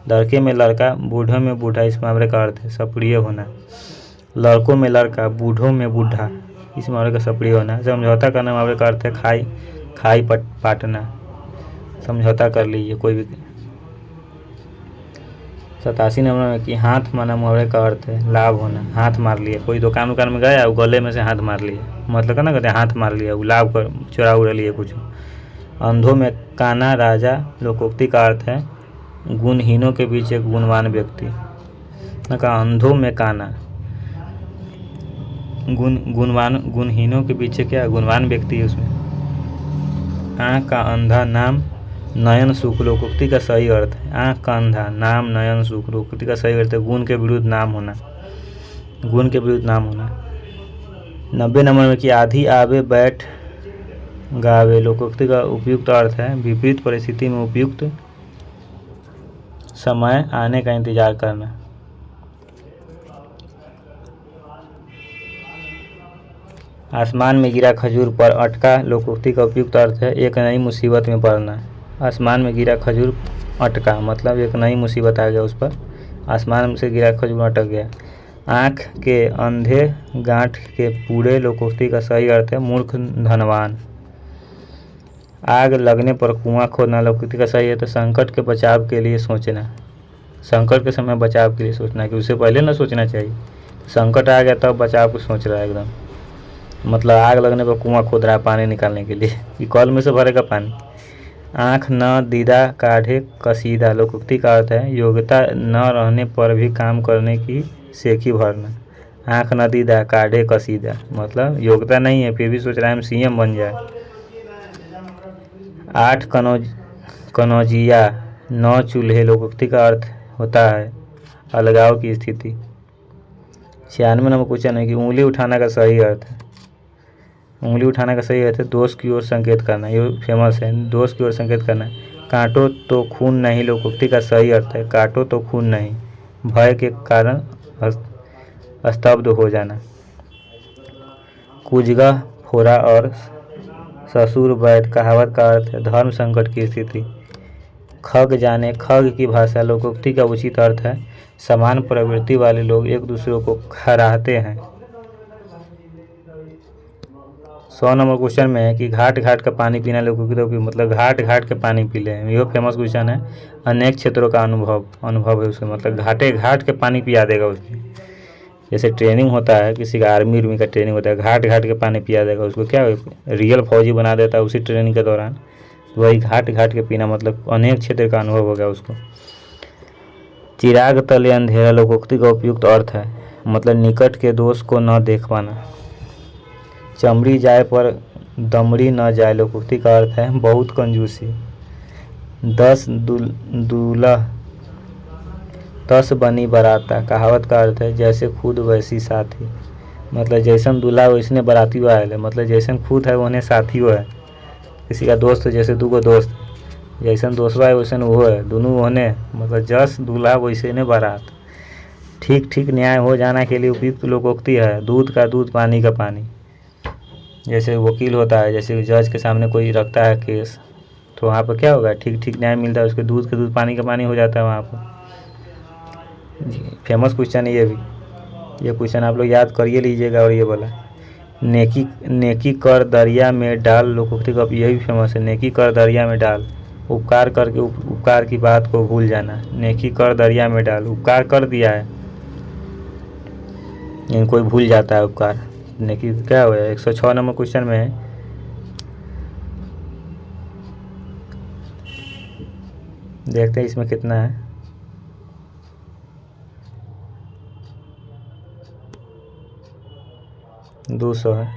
Speaker 1: लड़के में लड़का बूढ़ों में बूढ़ा, इस मुहावरे का अर्थ है सप्रिय होना। लड़कों में लड़का बूढ़ों में बूढ़ा, इस मुहावरे का सप्रिय होना। समझौता करना मुहावरे का अर्थ है खाई पाटना, समझौता कर लीजिए कोई भी। 87 नंबर में कि हाथ मारना मुहावरे का अर्थ है लाभ होना, हाथ मार लिया, कोई दुकान में गया वो गले में से हाथ मार लिया, मतलब क्या ना कहते हैं हाथ मार लिया, वो लाभ कर चुरा उड़ा लिए कुछ। अंधों में काना राजा लोकोक्ति का अर्थ है गुणहीनों के बीच एक गुणवान व्यक्ति। ना कहा अंधों में काना, गुणहीनों के पीछे क्या गुणवान व्यक्ति है उसमें। आँख का अंधा नाम नयन सुख लोकोक्ति का सही अर्थ है, आँख का अंधा नाम नयन सुख लोकोक्ति का सही अर्थ है गुण के विरुद्ध नाम होना, गुण के विरुद्ध नाम होना। 90 नंबर में कि आधी आवे बैठ गावे लोकोक्ति का उपयुक्त अर्थ है विपरीत परिस्थिति में उपयुक्त समय आने का इंतजार करना। आसमान में गिरा खजूर पर अटका लोकोक्ति का उपयुक्त अर्थ है एक नई मुसीबत में पड़ना। आसमान में गिरा खजूर अटका मतलब एक नई मुसीबत आ गया उस पर, आसमान से गिरा खजूर अटक गया। आँख के अंधे गांठ के पूरे लोकोक्ति का सही अर्थ है मूर्ख धनवान। आग लगने पर कुआं खोदना लोकोक्ति का सही है तो संकट के बचाव के लिए सोचना, संकट के समय बचाव के लिए सोचना, कि उससे पहले ना सोचना चाहिए, संकट आ गया तब बचाव को सोच रहा है एकदम। मतलब आग लगने पर कुआं खोद रहा है पानी निकालने के लिए, कि कल में से भरेगा पानी। आँख न दीदा काढ़े कसीदा लोकोक्ति का अर्थ है योग्यता न रहने पर भी काम करने की सेखी भरना। आँख न दीदा काढ़े कसीदा मतलब योग्यता नहीं है फिर भी सोच रहा है हम सीएम बन जाए। 8 कनौजिया 9 चूल्हे लोकोक्ति का अर्थ होता है अलगाव की स्थिति। 96 नंबर क्वेश्चन है कि उंगली उठाना का सही अर्थ है, उंगली उठाने का सही अर्थ है दोष की ओर संकेत करना, ये फेमस है दोष की ओर संकेत करना। काटो तो खून नहीं लोकोक्ति का सही अर्थ है काटो तो खून नहीं, भय के कारण स्तब्ध हो जाना। कुजगा फोरा और ससुर वैद कहावत का अर्थ है धर्म संकट की स्थिति। खग जाने खग की भाषा लोकोक्ति का उचित अर्थ है समान प्रवृत्ति वाले लोग एक दूसरे को हराते हैं। 100 नंबर क्वेश्चन में है कि घाट घाट का पानी पीना लोकोक्ति मतलब घाट घाट के पानी पी ले, यह फेमस क्वेश्चन है। अनेक क्षेत्रों का अनुभव है उसमें, मतलब घाटे घाट के पानी पिया देगा उसमें। जैसे ट्रेनिंग होता है किसी का आर्मी का ट्रेनिंग होता है, घाट घाट के पानी पिया देगा उसको, क्या रियल फौजी बना देता है उसी ट्रेनिंग के दौरान। वही घाट घाट के पीना मतलब अनेक क्षेत्र का अनुभव होगा उसको। चिराग तले अंधेरा लोकोक्ति का उपयुक्त अर्थ है, मतलब निकट के दोष को न देख पाना। चमड़ी जाए पर दमड़ी न जाए लोकोक्ति का अर्थ है बहुत कंजूसी। 10 दूल्हा 10 बनी बराता कहावत का अर्थ है जैसे खुद वैसी साथी, मतलब जैसन दूल्हा वैसने बराती आयल है, मतलब जैसन खुद है वहने साथी है। किसी का दोस्त जैसे दूगो दोस्त, जैसन दोस्तवा है वैसन वो है, दोनों वहने, मतलब जस दूल्हा वैसे ने बारात। ठीक ठीक न्याय हो जाना के लिए उपयुक्त लोकोक्ति है दूध का दूध पानी का पानी। जैसे वकील होता है, जैसे जज के सामने कोई रखता है केस, तो वहाँ पर क्या होगा, ठीक ठीक न्याय मिलता है, उसके दूध के दूध पानी का पानी हो जाता है वहाँ पर। फेमस क्वेश्चन है ये भी, ये क्वेश्चन आप लोग याद करिए लीजिएगा। और ये बोला नेकी कर दरिया में डाल लोकोक्ति का, ये भी फेमस है, नेकी कर दरिया में डाल, उपकार करके उपकार की बात को भूल जाना। नेकी कर दरिया में डाल, उपकार कर दिया है लेकिन कोई भूल जाता है उपकार, नेकी क्या हुआ। 106 नंबर क्वेश्चन में है, देखते हैं इसमें कितना है। 200 है।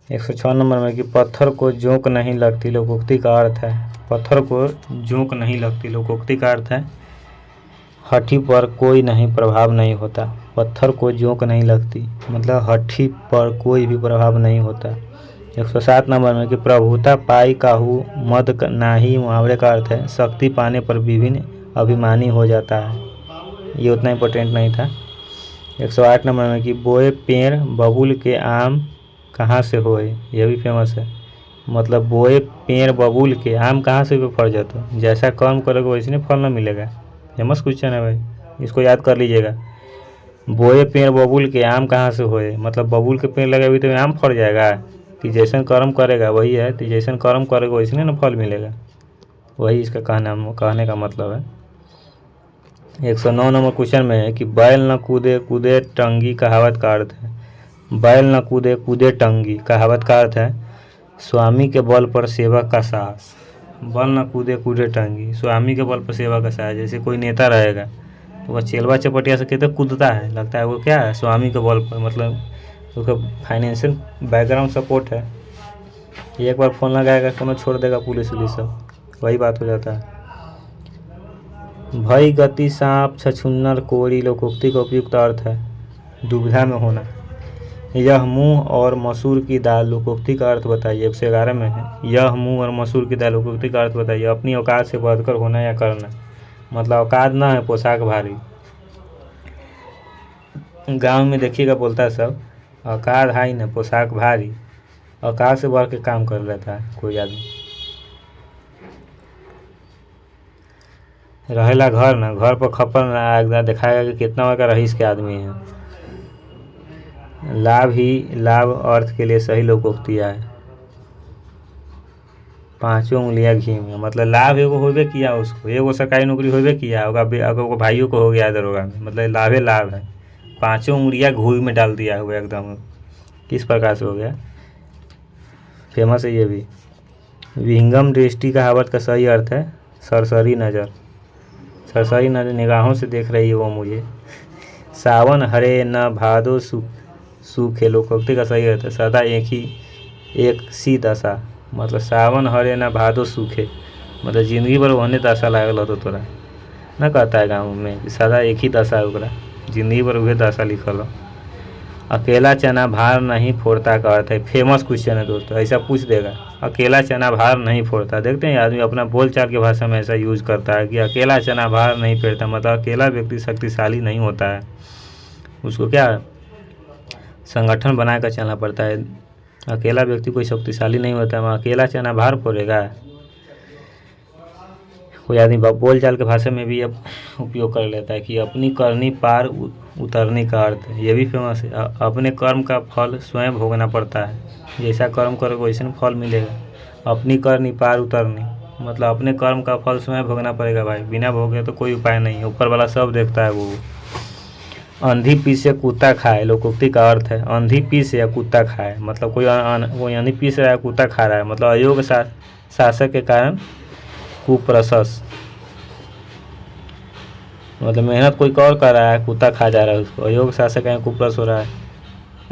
Speaker 1: एक 106 नंबर में कि पत्थर को जोंक नहीं लगती लोकोक्ति का अर्थ है, पत्थर को जोंक नहीं लगती लोकोक्ति का अर्थ है हठी पर कोई नहीं प्रभाव नहीं होता। पत्थर को जोंक नहीं लगती मतलब हठी पर कोई भी प्रभाव नहीं होता। 107 नंबर में कि प्रभुता पाई काहू मद नाही, मुहावरे का अर्थ है शक्ति पाने पर विभिन्न अभिमानी हो जाता है। ये उतना इम्पोर्टेंट नहीं था। 108 नंबर में कि बोए पेड़ बबूल के आम कहाँ से होए, यह भी फेमस है, मतलब बोए पेड़ बबूल के आम कहाँ से भी फल जाता, जैसा कर्म करोगे वैसे फल ना मिलेगा। फेमस क्वेश्चन है भाई, इसको याद कर लीजिएगा। बोए पेड़ बबूल के आम कहाँ से होए, मतलब बबूल के पेड़ लगे हुए तो आम फल जाएगा, कि जैसन कर्म करेगा वही है, तो जैसन कर्म करेगा वैसे ना फल मिलेगा, वही इसका कहने का मतलब है। 109 नंबर क्वेश्चन में है कि बैल न कूदे कूदे टंगी कहावत का अर्थ है, बैल न कूदे कूदे टंगी कहावत का अर्थ है स्वामी के बल पर सेवक का साहस। बल न कूदे कूदे टंगी, स्वामी के बल पर सेवा का साहस। जैसे कोई नेता रहेगा तो वह चेलवा चपटिया से कहते कूदता है, लगता है वो क्या है स्वामी के बल पर, मतलब उसका फाइनेंशियल बैकग्राउंड सपोर्ट है। एक बार फोन लगाएगा कोनो छोड़ देगा पुलिस उलिस सब, वही बात हो जाता है। भई गति सांप छछुन्नर कोरी लोकोक्ति का उपयुक्त अर्थ है दुविधा में होना। यह मूंग और मसूर की दाल लोकोक्ति का अर्थ बताइए। 111 में है, यह मूंग और मसूर की दाल लोकोक्ति का अर्थ बताइए। अपनी औकात से बढ़कर होना या करना, मतलब औकात ना है पोशाक भारी। गांव में देखिएगा बोलता है सब औकात है ना पोशाक भारी, औकात से बढ़ के काम कर लेता है कोई आदमी। रहेला घर ना, घर पर खपर ना एकदम दिखाएगा कि कितना का रईस के आदमी है। लाभ ही लाभ अर्थ के लिए सही लोकोक्तियाँ है। 5 उंगलियाँ घी में, मतलब लाभ एगो होबे किया, उसको एगो सरकारी नौकरी होबे किया होगा, अगर वो भाइयों को हो गया दरोगा में, मतलब लाभे लाभ है। 5 उंगलियाँ घी में डाल दिया हुआ एकदम, किस प्रकार से हो गया। फेमस है ये भी। विहंगम दृष्टि कहावत का सही अर्थ है सरसरी नज़र, सरसरी नज़र निगाहों से देख रही है वो मुझे। सावन हरे न भादो सूखे लोकोक्ति का सही अर्थ है सदा एक सी दशा, मतलब सावन हरे न भादो सूखे, मतलब जिंदगी भर वहने दशा लागल हो तोरा न कहता है गाँव में कि सदा एक ही दशा है ओकरा, जिंदगी भर वह दशा लिखल हो। अकेला चना भार नहीं फोड़ता का अर्थ है, फेमस क्वेश्चन है दोस्तों, ऐसा पूछ देगा अकेला चना भार नहीं फोड़ता। देखते हैं आदमी अपना बोलचाल के भाषा में ऐसा यूज करता है कि अकेला चना भार नहीं फोड़ता, मतलब अकेला व्यक्ति शक्तिशाली नहीं होता है, उसको क्या संगठन बना कर चलना पड़ता है। अकेला व्यक्ति कोई शक्तिशाली नहीं होता है, अकेला चना भार फोड़ेगा। कोई आदमी बोल चाल के भाषा में भी अब उपयोग कर लेता है कि अपनी करनी पार उतरने का अर्थ है, ये भी फेमस है। अपने कर्म का फल स्वयं भोगना पड़ता है, जैसा कर्म करोगे वैसे फल मिलेगा। अपनी करनी पार उतरनी, मतलब अपने कर्म का फल स्वयं भोगना पड़ेगा भाई, बिना भोगे तो कोई उपाय नहीं है, ऊपर वाला सब देखता है वो। अंधी पीस से कुत्ता खाए, लोकोक्ति का अर्थ है अंधी पीस या कुत्ता खाए, मतलब कोई अंधी पीस रहा है, कुत्ता खा रहा है, मतलब अयोग्य शासक के कारण कुप्रशंस, मतलब मेहनत कोई और कर रहा है, कुत्ता खा जा रहा है उसको, अयोग्य शासक है, कुप्रश हो रहा है।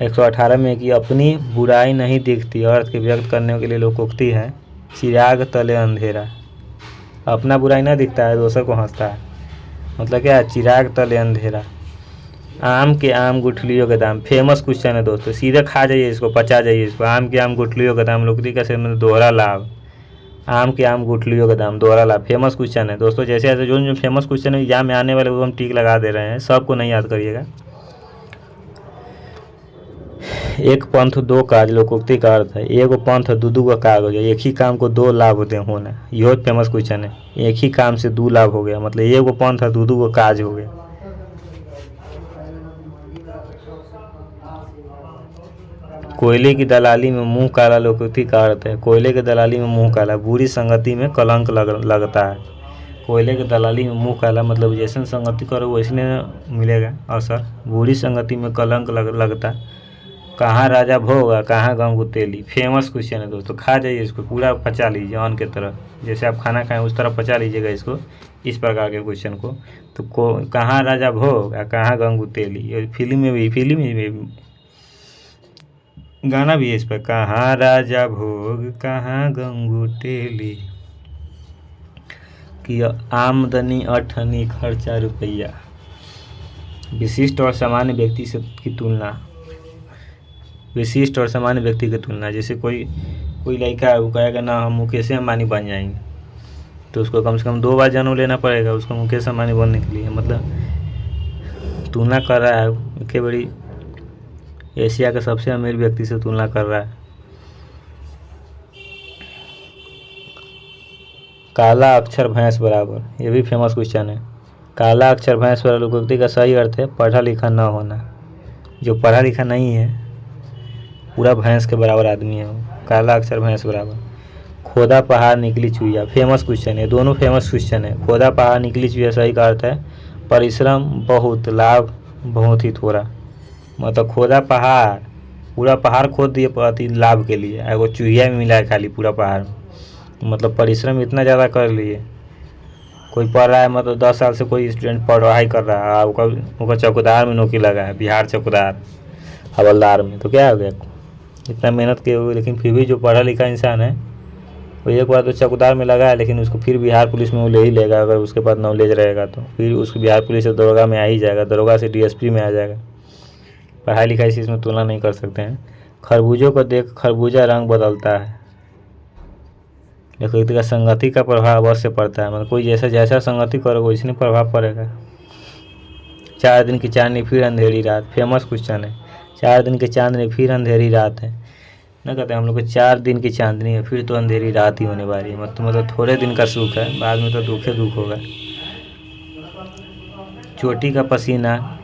Speaker 1: 118 में कि अपनी बुराई नहीं दिखती, अर्थ के व्यक्त करने के लिए लोकोक्ति है चिराग तले अंधेरा, अपना बुराई ना दिखता है, दूसर को हंसता है, मतलब क्या है, चिराग तले अंधेरा। आम के आम गुठलियों के दाम, फेमस क्वेश्चन है दोस्तों, सीधे खा जाइए इसको, पचा जाइए इसको। आम के आम गुठलियों के दाम, लोकोक्ति का मतलब दोहरा लाभ, आम के आम गुठलियों का दाम, दोहरा लाभ, फेमस क्वेश्चन है दोस्तों। जैसे ऐसे जो जो फेमस क्वेश्चन है एग्जाम में आने वाले वो हम टिक लगा दे रहे हैं, सबको नहीं याद करिएगा। एक पंथ दो काज, लोकोक्ति का अर्थ है एगो पंथ दू का कागज, एक ही काम को दो लाभ होते होना, यह फेमस क्वेश्चन है। एक ही काम से दो लाभ हो गया, मतलब एगो पंथ दू का काज हो गया। कोयले की दलाली में मुंह काला, लोकोक्ति का अर्थ है कोयले के दलाली में मुंह काला, बुरी संगति में कलंक लगता है। कोयले के दलाली में मुंह काला, मतलब जैसे संगति करो वैसने मिलेगा असर, बुरी संगति में कलंक लगता। कहाँ राजा भोग कहाँ गंगू तेली, फेमस क्वेश्चन है दोस्तों, खा जाइए इसको, पूरा पचा लीजिए अन्न के तरह, जैसे आप खाना खाएं उस तरह पचा लीजिएगा इसको, इस प्रकार के क्वेश्चन को। तो कहाँ राजा भोग कहाँ गंगू तेली, ये फिल्म में भी गाना भी है इस पर, कहाँ राजा भोग कहाँ गंगू तेली, कि आमदनी अठनी खर्चा रुपया। विशिष्ट और सामान्य व्यक्ति से की तुलना, विशिष्ट और सामान्य व्यक्ति की तुलना, जैसे कोई लड़का है वो कहेगा ना हम मुकेश अंबानी बन जाएंगे, तो उसको कम से कम 2 बार जन्म लेना पड़ेगा उसको मुकेश अंबानी बनने के लिए, मतलब तुलना कर रहा है के बड़ी एशिया के सबसे अमीर व्यक्ति से तुलना कर रहा है। काला अक्षर भैंस बराबर, ये भी फेमस क्वेश्चन है। काला अक्षर भैंस बराबर लोकोक्ति का सही अर्थ है पढ़ा लिखा न होना, जो पढ़ा लिखा नहीं है पूरा भैंस के बराबर आदमी है वो, काला अक्षर भैंस बराबर। खोदा पहाड़ निकली चुईया, फेमस क्वेश्चन है, दोनों फेमस क्वेश्चन है। खोदा पहाड़ निकली चुईया सही का अर्थ है परिश्रम बहुत लाभ बहुत ही थोड़ा, मतलब खोदा पहाड़, पूरा पहाड़ खोद दिए अति लाभ के लिए, एगो चूहिया में मिला है खाली पूरा पहाड़, मतलब परिश्रम इतना ज़्यादा कर लिए। कोई पढ़ रहा है, मतलब 10 साल से कोई स्टूडेंट पढ़ाई कर रहा है, उसका चौकीदार में नौकरी लगा है, बिहार चौकीदार हवलदार में, तो क्या हो गया, इतना मेहनत किए हुए, लेकिन फिर भी जो पढ़ा लिखा इंसान है वो एक बार तो चौकीदार में लगा है, लेकिन उसको फिर बिहार पुलिस में वो ले ही लेगा, अगर उसके पास नॉलेज रहेगा तो फिर उसको बिहार पुलिस से दरोगा में आ ही जाएगा, दरोगा से DSP में आ जाएगा। पढ़ाई लिखाई से इसमें तुलना नहीं कर सकते हैं। खरबूजों को देख खरबूजा रंग बदलता है, लेकिन संगति का प्रभाव अवश्य पड़ता है, मतलब कोई जैसा संगति करोगे वैसे प्रभाव पड़ेगा। 4 दिन की चांदनी फिर अंधेरी रात, फेमस क्वेश्चन है। 4 दिन की चांदनी फिर अंधेरी रात है ना, कहते हैं हम लोग को 4 दिन की चांदनी है फिर तो अंधेरी रात ही होने वाली है, मतलब थोड़े दिन का सुख है, बाद में तो दुख होगा। चोटी का पसीना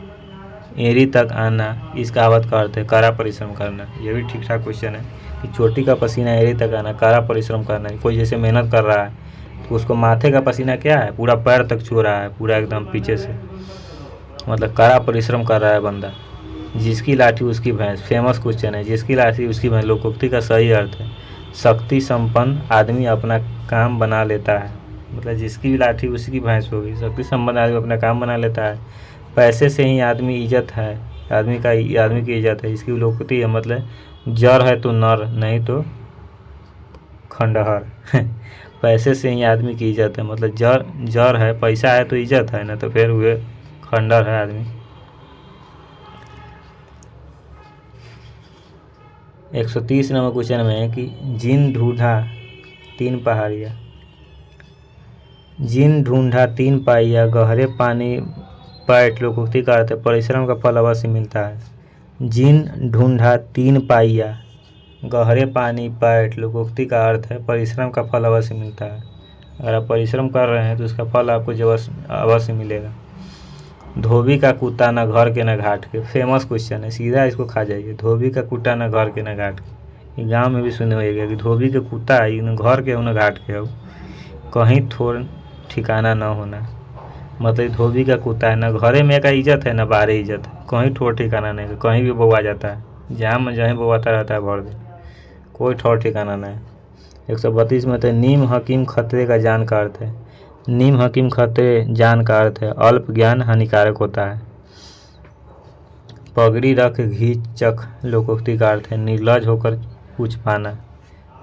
Speaker 1: एड़ी तक आना, इस कहावत का अर्थ है कड़ा परिश्रम करना, ये भी ठीक ठाक क्वेश्चन है कि चोटी का पसीना एड़ी तक आना, कड़ा परिश्रम करना। कोई जैसे मेहनत कर रहा है तो उसको माथे का पसीना क्या है पूरा पैर तक छू रहा है, पूरा एकदम पीछे से, मतलब कड़ा परिश्रम कर रहा है बंदा। जिसकी लाठी उसकी भैंस, फेमस क्वेश्चन है, जिसकी लाठी उसकी भैंस, लोकोक्ति का सही अर्थ है शक्ति संपन्न आदमी अपना काम बना लेता है, मतलब जिसकी भी लाठी उसकी भैंस होगी, शक्ति संपन्न आदमी अपना काम बना लेता है। पैसे से ही आदमी इज्जत है, आदमी की इज्जत है, इसकी लोकोक्ति है, मतलब जर है तो नर नहीं तो खंडहर पैसे से ही आदमी की इज्जत है, मतलब जर है, पैसा है तो इज्जत है, ना तो फिर हुए खंडहर है आदमी। 130 नंबर क्वेश्चन में है कि जिन ढूंढा 3 पहाड़िया, जिन ढूंढा 3 पाइया गहरे पानी पैठ, लोकोक्ति का अर्थ है परिश्रम का फल अवश्य मिलता है। जिन ढूंढा 3 पाइया गहरे पानी पैठ, लोकोक्ति का अर्थ है परिश्रम का फल अवश्य मिलता है। अगर आप परिश्रम कर रहे हैं तो उसका फल आपको अवश्य मिलेगा। धोबी का कुत्ता न घर के न घाट के, फेमस क्वेश्चन है, सीधा इसको खा जाइए। धोबी का कुत्ता न घर के न घाट के, गाँव में भी सुने होगा कि धोबी के कुत्ता है न घर के हो न घाट के हो, कहीं थोड़ ठिकाना न होना, मतलब धोबी का कुत्ता है, ना घरे में का इज्जत है ना बाहर इज्जत है, कहीं ठोर ठिकाना नहीं, कहीं भी बौआ जाता है, जहाँ में जहीं बौआता रहता है भर दिन, कोई ठौर ठिकाना नहीं। 132 में तो नीम हकीम खतरे का जान का अर्थ है। नीम हकीम खतरे जान का अर्थ है अल्प ज्ञान हानिकारक होता है। पगड़ी रख घी चख लोकोक्ति का अर्थ है निर्लज होकर कुछ पाना।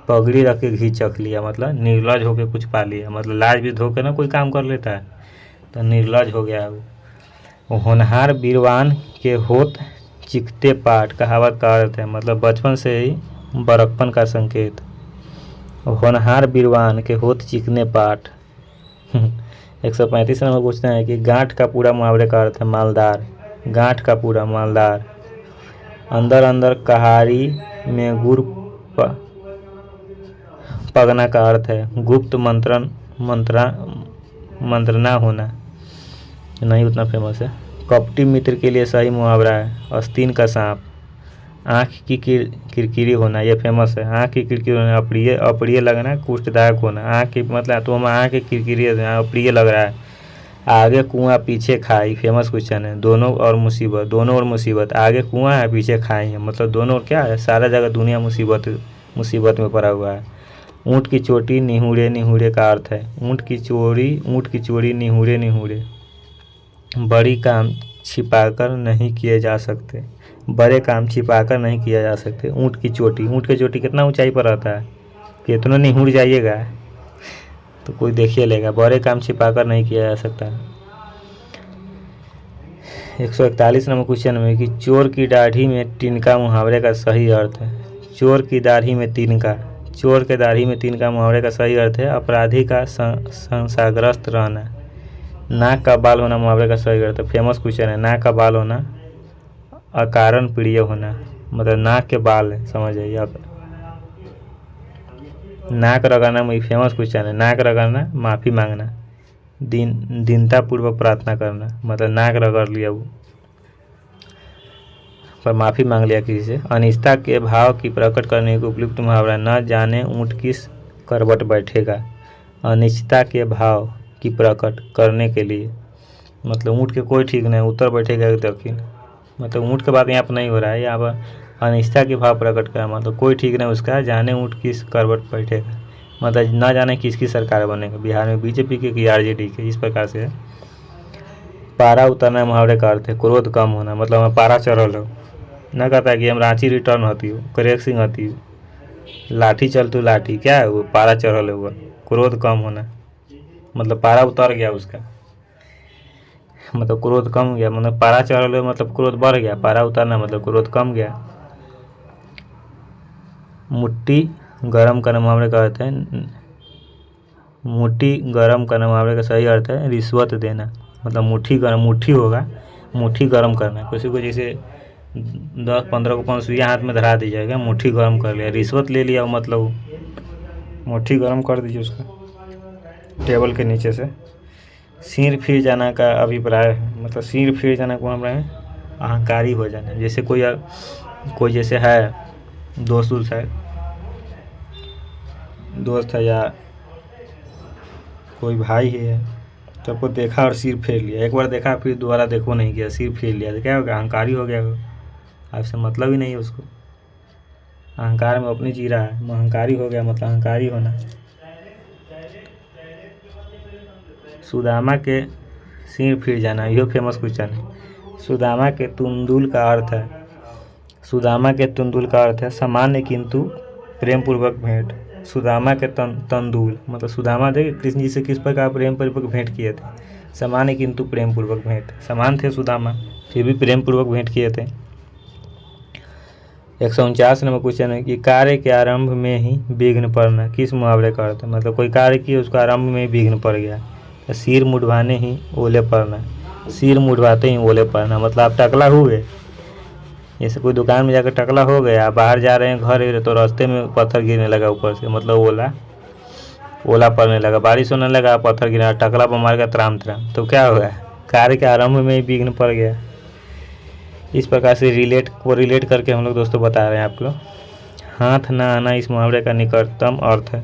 Speaker 1: पगड़ी रख के घी चख लिया मतलब निर्लज होकर कुछ पा लिया, मतलब लाज भी धो के ना कोई काम कर लेता है तो निर्लज हो गया वो। होनहार वीरवान के होत चिखते पाठ कहावत का अर्थ है मतलब बचपन से ही बड़कपन का संकेत। होनहार वीरवान के होत चिकने पाठ। 135 नंबर पूछते हैं कि गांठ का पूरा मुहावरे का अर्थ है मालदार। गांठ का पूरा मालदार। अंदर अंदर कहारी में गुर पगना का अर्थ है गुप्त मंत्रणा होना, नहीं उतना फेमस है। कपटी मित्र के लिए सही मुहावरा है आस्तीन का सांप। आँख की किरकिरी होना, ये फेमस है। आँख की किरकिरी होना अप्रिय लगना कुष्ठदायक होना। आँख की मतलब तो हम आँख की किरकिरी अप्रिय लग रहा है। आगे कुआं पीछे खाई फेमस क्वेश्चन है। दोनों और मुसीबत आगे कुआं है पीछे खाई है मतलब दोनों क्या है, सारा जगह दुनिया मुसीबत में पड़ा हुआ है। ऊँट की चोटी निहुरे का अर्थ है ऊँट की चोरी निहुरे। बड़ी काम छिपाकर नहीं किए जा सकते। बड़े काम छिपाकर नहीं किया जा सकते। ऊँट की चोटी कितना ऊंचाई पर रहता है, कितना निहुर जाइएगा तो कोई देखिए लेगा। बड़े काम छिपाकर नहीं किया जा सकता। 141 नंबर क्वेश्चन में कि चोर की दाढ़ी में तिनका मुहावरे का सही अर्थ है। चोर की दाढ़ी में तिनका, चोर के दाढ़ी में तिनका मुहावरे का सही अर्थ है अपराधी का संसारग्रस्त रहना। नाक का बाल होना मुहावरे का सही अर्थ है, फेमस क्वेश्चन है। नाक का बाल होना अकारण प्रिय होना, मतलब नाक के बाल है, समझ आइए आप। नाक रगड़ना में फेमस क्वेश्चन है। नाक रगड़ना माफ़ी मांगना। दीनता पूर्वक प्रार्थना करना, मतलब नाक रगड़ लिया वो पर माफ़ी मांग लिया किसी से। अनिष्ठा के भाव की प्रकट करने को उपयुक्त मुहावरा न जाने ऊँट किस करवट बैठेगा। अनिश्चितता के भाव की प्रकट करने के लिए मतलब ऊँट के कोई ठीक नहीं, उत्तर बैठेगा दक्षिण, मतलब ऊँट के बात यहाँ पर नहीं हो रहा है। यहाँ पर अनिष्ठा के भाव प्रकट करा मतलब कोई ठीक नहीं उसका, जाने ऊँट किस करवट बैठेगा मतलब ना जाने किसकी सरकार बनेगा, बिहार में बीजेपी के कि आरजेडी के, इस प्रकार से है। पारा उतरना मुहावरे का अर्थ है क्रोध कम होना, मतलब मैं पारा चढ़ल हो न कहता है कि हम रांची रिटर्न होती हो करेक सिंह होती हो, लाठी चल तू लाठी, क्या है वो पारा चढ़ल हुआ। क्रोध कम होना मतलब पारा उतर गया उसका, मतलब क्रोध कम गया, मतलब पारा चढ़ल हुआ मतलब क्रोध बढ़ गया, पारा उतरना मतलब क्रोध कम गया। मुट्ठी गरम करना मुहावरे का अर्थ है मुट्ठी गरम करना मुहावरे का सही अर्थ है रिश्वत देना, मतलब मुट्ठी होगा मुट्ठी गरम करना। किसी को जैसे 10-15 को 500 हाथ में धरा दी जाएगा, मुट्ठी गरम कर लिया, रिश्वत ले लिया मतलब मुट्ठी गरम कर दीजिए उसका टेबल के नीचे से। सिर फिर जाना का अभिप्राय है, मतलब सिर फिर जाना को हम रहे अहंकारी हो जाना। जैसे कोई जैसे है दोस्त है या कोई भाई है तो आपको देखा और सिर फेर लिया, एक बार देखा फिर दोबारा देखो नहीं किया, सिर फेर लिया तो क्या होगा, अहंकारी हो गया। आपसे मतलब ही नहीं है उसको, अहंकार में अपनी जी रहा है, अहंकारी हो गया मतलब अहंकारी होना। सुदामा के सिर फिर जाना, यह फेमस क्वेश्चन है। सुदामा के तुंदुल का अर्थ है सामान्य किंतु प्रेम पूर्वक भेंट। सुदामा के तंदुल मतलब सुदामा थे कृष्ण जी से किस प्रकार प्रेम पूर्वक भेंट किए थे, सामान्य किंतु प्रेम पूर्वक भेंट। समान थे सुदामा फिर भी प्रेम पूर्वक भेंट किए थे। 149 नंबर क्वेश्चन है कि कार्य के आरंभ में ही विघ्न पड़ना किस मुहावरे का अर्थ है, मतलब कोई कार्य किए उसका आरंभ में ही विघ्न पड़ गया। तो सिर मुड़वाने ही ओले पड़ना, सिर मुड़वाते ही ओले पड़ना मतलब आप टकला हुए, जैसे कोई दुकान में जाकर टकला हो गया, बाहर जा रहे हैं घर तो रास्ते में पत्थर गिरने लगा ऊपर से, मतलब ओला पड़ने लगा, बारिश होने लगा, पत्थर गिरा, टकला पर मार गया त्राम तो क्या हुआ, कार्य के आरंभ में ही विघ्न पड़ गया। इस प्रकार से रिलेट करके हम लोग दोस्तों बता रहे हैं आप लोग। हाथ ना आना इस मुहावरे का निकटतम अर्थ है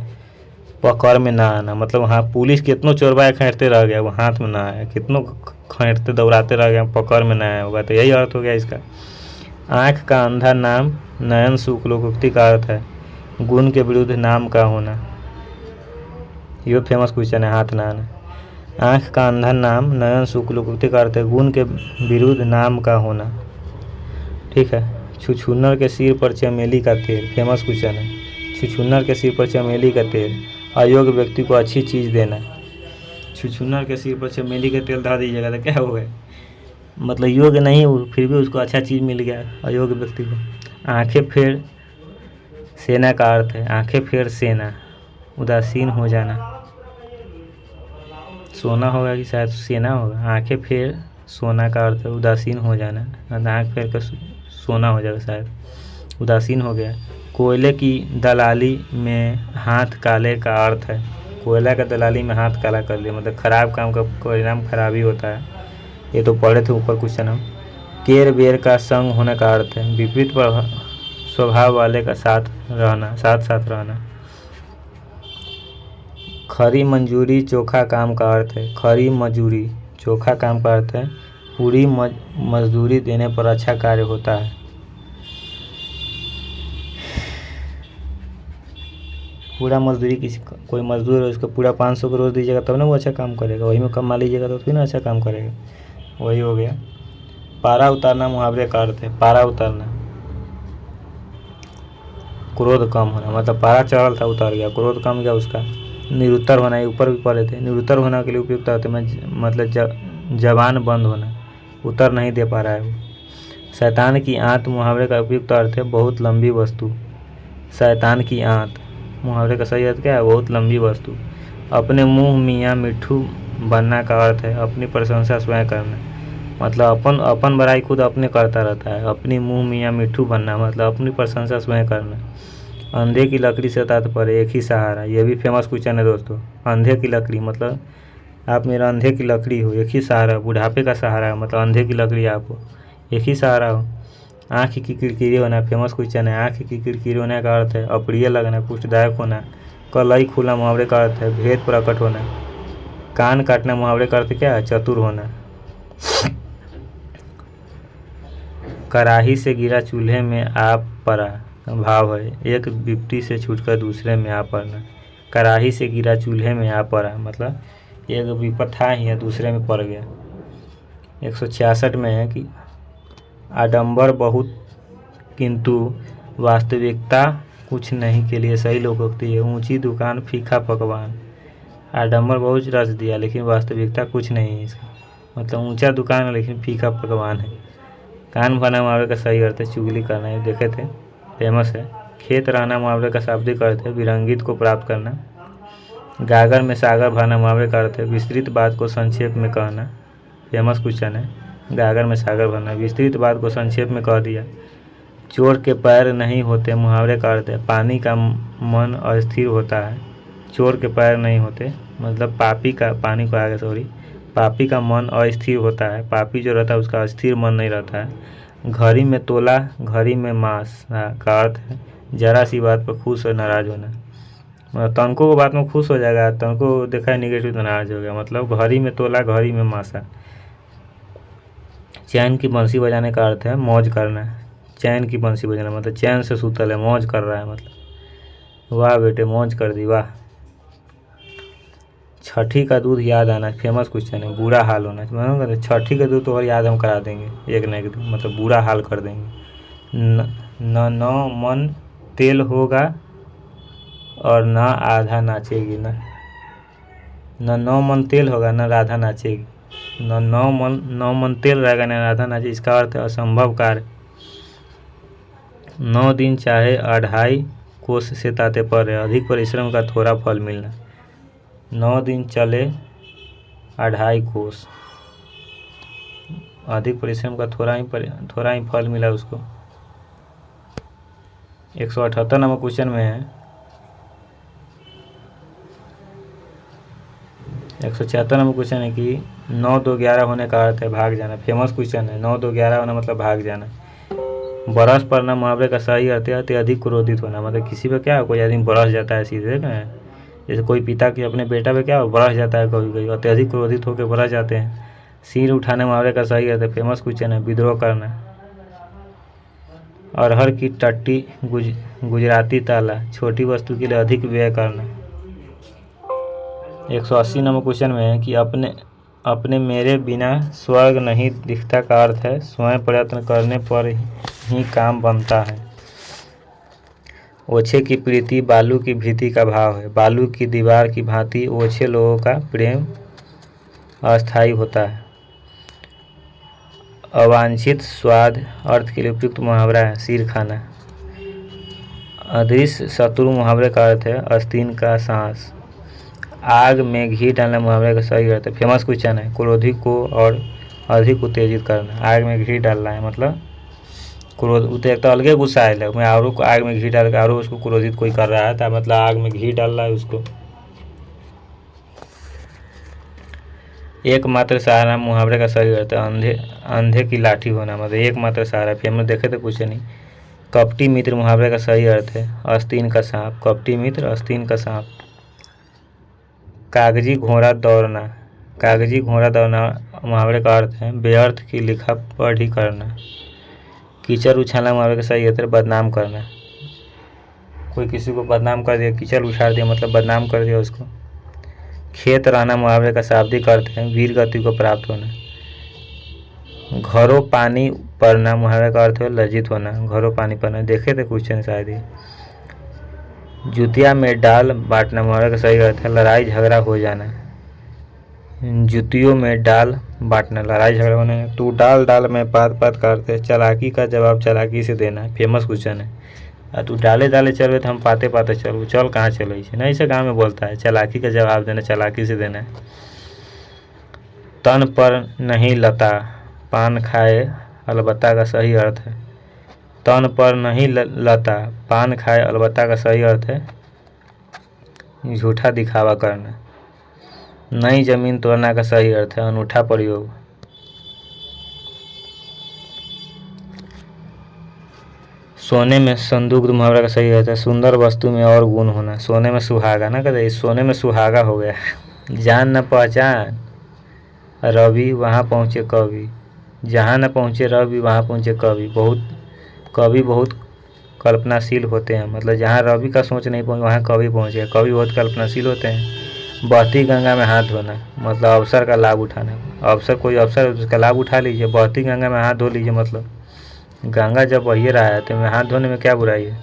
Speaker 1: पकड़ में ना आना, मतलब वहाँ पुलिस कितनों चोरवाए खींचते रह गया, वो हाथ में ना आया, कितनों खींचते दौड़ाते रह गया, पकड़ में ना आया होगा, तो यही अर्थ हो गया इसका। आँख का अंधा नाम नयन सुख लोकोक्ति का अर्थ है गुण के विरुद्ध नाम का होना। ये फेमस क्वेश्चन है, हाथ ना आना। आँख का अंधा नाम नयन सुख लोकोक्ति का अर्थ है गुण के विरुद्ध नाम का होना। ठीक है। छुछुन्नर के सिर पर चमेली का तेल, फेमस क्वेश्चन है। छुछुन्नर के सिर पर चमेली का तेल, अयोग्य व्यक्ति को अच्छी चीज़ देना। छुछुन्नर के सिर पर चमेली का तेल डाल दीजिएगा तो क्या होगा, मतलब योग्य नहीं हो फिर भी उसको अच्छा चीज़ मिल गया, अयोग्य व्यक्ति को। आंखें फेर सेना का अर्थ है, आंखें फेर सेना, उदासीन हो जाना। सोना होगा कि शायद सेना होगा। आंखें फेर सोना का अर्थ है उदासीन हो जाना, आँख फेर कर सोना हो जाएगा शायद, उदासीन हो गया। कोयले की दलाली में हाथ काले का अर्थ है, कोयला का दलाली में हाथ काला कर लिया, मतलब खराब काम का परिणाम खराब ही होता है। ये तो पढ़े थे ऊपर क्वेश्चन हम। केर बेर का संग होने का अर्थ है विपरीत स्वभाव वाले का साथ रहना, साथ साथ रहना। खरी मंजूरी चोखा काम का अर्थ है, खरी मजूरी चोखा काम का अर्थ है पूरी मजदूरी देने पर अच्छा कार्य होता है। पूरा मजदूरी किसी कोई मजदूर है उसको पूरा 500 का रोज़ दीजिएगा तब ना वो अच्छा काम करेगा, वही में कमा लीजिएगा तो फिर ना अच्छा काम करेगा, वही हो गया। पारा उतारना मुहावरे का अर्थ है, पारा उतारना क्रोध कम होना, मतलब पारा चढ़ल था उतर गया, क्रोध कम गया उसका। निरुत्तर होना, ये ऊपर भी पढ़े थे, निरुत्तर होने के लिए उपयुक्त होते में मतलब जबान बंद होना, उत्तर नहीं दे पा रहा है वो। शैतान की आंत मुहावरे का उपयुक्त अर्थ है बहुत लंबी वस्तु, शैतान की आंत मुहावरे का सही अर्थ क्या है, बहुत लंबी वस्तु। अपने मुंह मियाँ मिट्ठू बनना का अर्थ है अपनी प्रशंसा स्वयं करना, मतलब अपन बड़ाई खुद अपने करता रहता है। अपनी मुंह मियाँ मिट्ठू बनना मतलब अपनी प्रशंसा स्वयं करना। अंधे की लकड़ी से तात्पर्य एक ही सहारा, ये भी फेमस क्वेश्चन है दोस्तों। अंधे की लकड़ी मतलब आप मेरा अंधे की लकड़ी हो, एक ही सहारा, बुढ़ापे का सहारा है, मतलब अंधे की लकड़ी आप हो, एक ही सहारा हो। आँख की किरकिरी होना, फेमस क्वेश्चन है। आँख की किरकिरी होने का अर्थ है अप्रिय लगना, पुष्टदायक होना। कलई खुला मुहावरे का अर्थ है भेद प्रकट होना। कान काटना मुहावरे का अर्थ क्या है, चतुर होना। कराही से गिरा चूल्हे में आ पड़ा भाव है एक विपत्ति से छूटकर दूसरे में आ पड़ना। कराही से गिरा चूल्हे में आ पड़ा मतलब एक विपद था ही है दूसरे में पड़ गया। 166 में है कि आडंबर बहुत किंतु वास्तविकता कुछ नहीं के लिए सही लोकोक्ति है ऊंची दुकान फीका पकवान। आडंबर बहुत रच दिया लेकिन वास्तविकता कुछ नहीं है इसका, मतलब ऊंचा दुकान है लेकिन फीका पकवान है। कान भरना मुहावरे का सही अर्थ है चुगली करना, ये देखे थे, फेमस है। खेत रहना मुहावरे का शाब्दिक अर्थ है विरंगित को प्राप्त करना। गागर में सागर भरना मुहावरे का अर्थ है विस्तृत बात को संक्षेप में कहना, फेमस क्वेश्चन है। गागर में सागर भरना विस्तृत बात को संक्षेप में कह दिया। चोर के पैर नहीं होते मुहावरे का अर्थ है पानी का मन अस्थिर होता है। चोर के पैर नहीं होते मतलब पापी का, पानी को आगे सॉरी, पापी का मन अस्थिर होता है, पापी जो रहता है उसका अस्थिर मन नहीं रहता है। घड़ी में तोला घड़ी में मांस का अर्थ है जरा सी बात पर खुश और नाराज होना, मतलब तनको को बात में खुश हो जाएगा, तनको देखा है निगेटिव तो नाराज हो गया, मतलब घड़ी में तोला घड़ी में मासा। चैन की बंसी बजाने का अर्थ है मौज करना। चैन की बंसी बजाना मतलब चैन से सुतल है, मौज कर रहा है, मतलब वाह बेटे मौज कर दी वाह। छठी का दूध याद आना, फेमस क्वेश्चन है। बुरा हाल होना, मतलब छठी का दूध तो और याद हम करा देंगे एक न एक दिन, मतलब बुरा हाल कर देंगे। न मन तेल होगा और न आधा नाचेगी, न मन तेल होगा न राधा नाचेगी, नौ मन तेल रहेगा न राधा नाचेगी, इसका अर्थ है असंभव कार्य। 9 दिन चाहे 2.5 कोस से तात्पर्य अधिक परिश्रम का थोड़ा फल मिलना। 9 दिन चले 2.5 कोस, अधिक परिश्रम का थोड़ा ही फल मिला उसको। 178 नंबर क्वेश्चन में है, 176 नंबर क्वेश्चन है कि 9 2 11 होने का अर्थ है भाग जाना, फेमस क्वेश्चन है। 9 2 11 होना मतलब भाग जाना। बरस पड़ना मुहावरे का सही अर्थ है अत्यधिक क्रोधित होना, मतलब किसी पे क्या कोई आदमी बरस जाता है सीधे ना, जैसे कोई पिता के अपने बेटा पे क्या बरस जाता है, कभी कभी अत्यधिक क्रोधित होकर बरस जाते हैं। सिर उठाने मुहावरे का सही अर्थ है फेमस क्वेश्चन है, विद्रोह करना। अरहर की टट्टी गुजराती ताला, छोटी वस्तु के लिए अधिक व्यय करना। 180 नंबर क्वेश्चन में है कि अपने मेरे बिना स्वर्ग नहीं दिखता का अर्थ है स्वयं प्रयत्न करने पर ही काम बनता है। ओछे की प्रीति बालू की भीति का भाव है, बालू की दीवार की भांति ओछे लोगों का प्रेम अस्थायी होता है। अवांछित स्वाद अर्थ के लिए उपयुक्त मुहावरा है सिर खाना। अदृश्य शत्रु मुहावरे का अर्थ है आस्तीन का सांस। आग में घी डालना मुहावरे का सही अर्थ है फेमस क्वेश्चन है, क्रोधी को और अधिक उत्तेजित करना। आग में घी डालना है मतलब क्रोध, एक तो अलगे गुस्सा है, मैं आरो को आग में घी डाल के आरो उसको क्रोधित कोई कर रहा है था, मतलब आग में घी डाल रहा है उसको। एकमात्र सहारा मुहावरे का सही अर्थ है अंधे की लाठी होना, मतलब एकमात्र सहारा। फेमस देखे तो कुछ नहीं। कपटी मित्र मुहावरे का सही अर्थ है आस्तीन का सांप, कपटी मित्र आस्तीन का सांप। कागजी घोड़ा दौड़ना, कागजी घोड़ा दौड़ना मुहावरे का अर्थ है व्यर्थ की लिखा पढ़ी करना। कीचड़ उछालना मुहावरे का सही अर्थ है बदनाम करना, कोई किसी को बदनाम कर दिया, कीचड़ उछाल दिया मतलब बदनाम कर दिया उसको। खेत रहना मुहावरे का शाब्दिक अर्थ है वीर गति को प्राप्त होना। घरों पानी पड़ना मुहावरे का अर्थ है लज्जित होना, घरों पानी पड़ना, देखे थे क्वेश्चन शायद ही। जुतिया में डाल बांटना मुहावरे का सही अर्थ है लड़ाई झगड़ा हो जाना। जुतियों में डाल बांटना, लड़ाई झगड़ा होने। तू डाल डाल में पात पात का अर्थ है चालाकी का जवाब चालाकी से देना, फेमस क्वेश्चन है। तू डाले डाले चल तो हम पाते पाते चल, चल कहाँ चले नहीं, ऐसे गाँव में बोलता है, चालाकी का जवाब देना चालाकी से देना है। तन पर नहीं लता पान खाए अलबत्ता का सही अर्थ है तन पर नहीं लता पान खाए अलबत्ता का सही अर्थ है झूठा दिखावा करना। नई जमीन तोड़ना का सही अर्थ है अनूठा प्रयोग। सोने में संदूक मुहावरा का सही अर्थ है सुंदर वस्तु में और गुण होना। सोने में सुहागा ना कहते, सोने में सुहागा हो गया। जान न पहचान रवि वहाँ पहुँचे कवि, जहाँ न पहुँचे रवि वहाँ पहुँचे कवि। कवि बहुत कल्पनाशील होते हैं, मतलब जहाँ रवि का सोच नहीं पहुँचे वहाँ कवि पहुँचे। कवि बहुत कल्पनाशील होते हैं। बहती गंगा में हाथ धोना मतलब अवसर का लाभ उठाना, अवसर कोई अवसर उसका लाभ उठा लीजिए। बहती गंगा में हाथ धो लीजिए मतलब गंगा जब बही रहा है तो हाथ धोने में क्या बुराई है।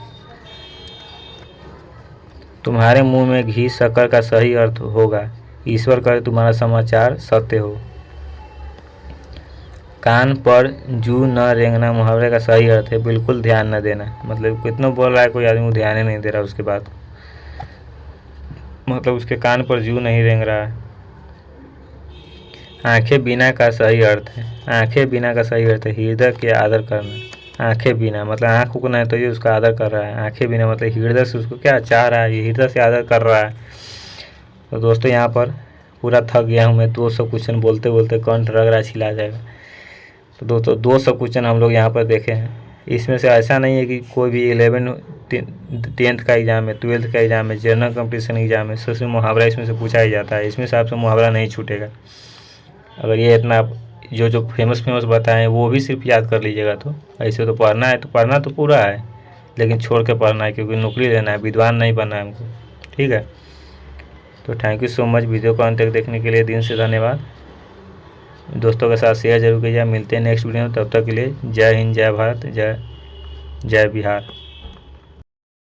Speaker 1: तुम्हारे मुंह में घी शक्कर का सही अर्थ होगा ईश्वर करे तुम्हारा समाचार सत्य हो। कान पर जू न रेंगना मुहावरे का सही अर्थ है बिल्कुल ध्यान न देना, मतलब कितना बोल रहा है कोई आदमी ध्यान ही नहीं दे रहा उसके बाद, मतलब उसके कान पर जू नहीं रेंग रहा है। आंखें बिना का सही अर्थ है आंखें बिना का सही अर्थ है हृदय के आदर करना। आंखें बिना मतलब आँख को नहीं तो ये उसका आदर कर रहा है, आंखें बिना मतलब हृदय से उसको क्या चाह रहा है, ये हृदय से आदर कर रहा है। तो दोस्तों यहाँ पर पूरा थक गया हूँ मैं, 200 क्वेश्चन बोलते बोलते कंठ रग रहा छिला जाएगा। तो दोस्तों 200 क्वेश्चन हम लोग यहाँ पर देखे हैं। इसमें से ऐसा नहीं है कि कोई भी 10th का एग्ज़ाम है, 12th का एग्ज़ाम है, जनरल कंपटीशन एग्ज़ाम है, सबसे मुहावरा इसमें से पूछा ही जाता है। इसमें से आपसे मुहावरा नहीं छूटेगा। अगर ये इतना जो फेमस बताएं वो भी सिर्फ याद कर लीजिएगा, तो ऐसे तो पढ़ना है, तो पढ़ना तो पूरा है लेकिन छोड़ के पढ़ना है क्योंकि नौकरी लेना है, विद्वान नहीं बनना है हमको। ठीक है, तो thank you so much. Video को अंत तक देखने के लिए दिन से धन्यवाद। दोस्तों के साथ शेयर जरूर कीजिए। मिलते हैं नेक्स्ट वीडियो में, तब तक के लिए जय हिंद, जय भारत, जय बिहार।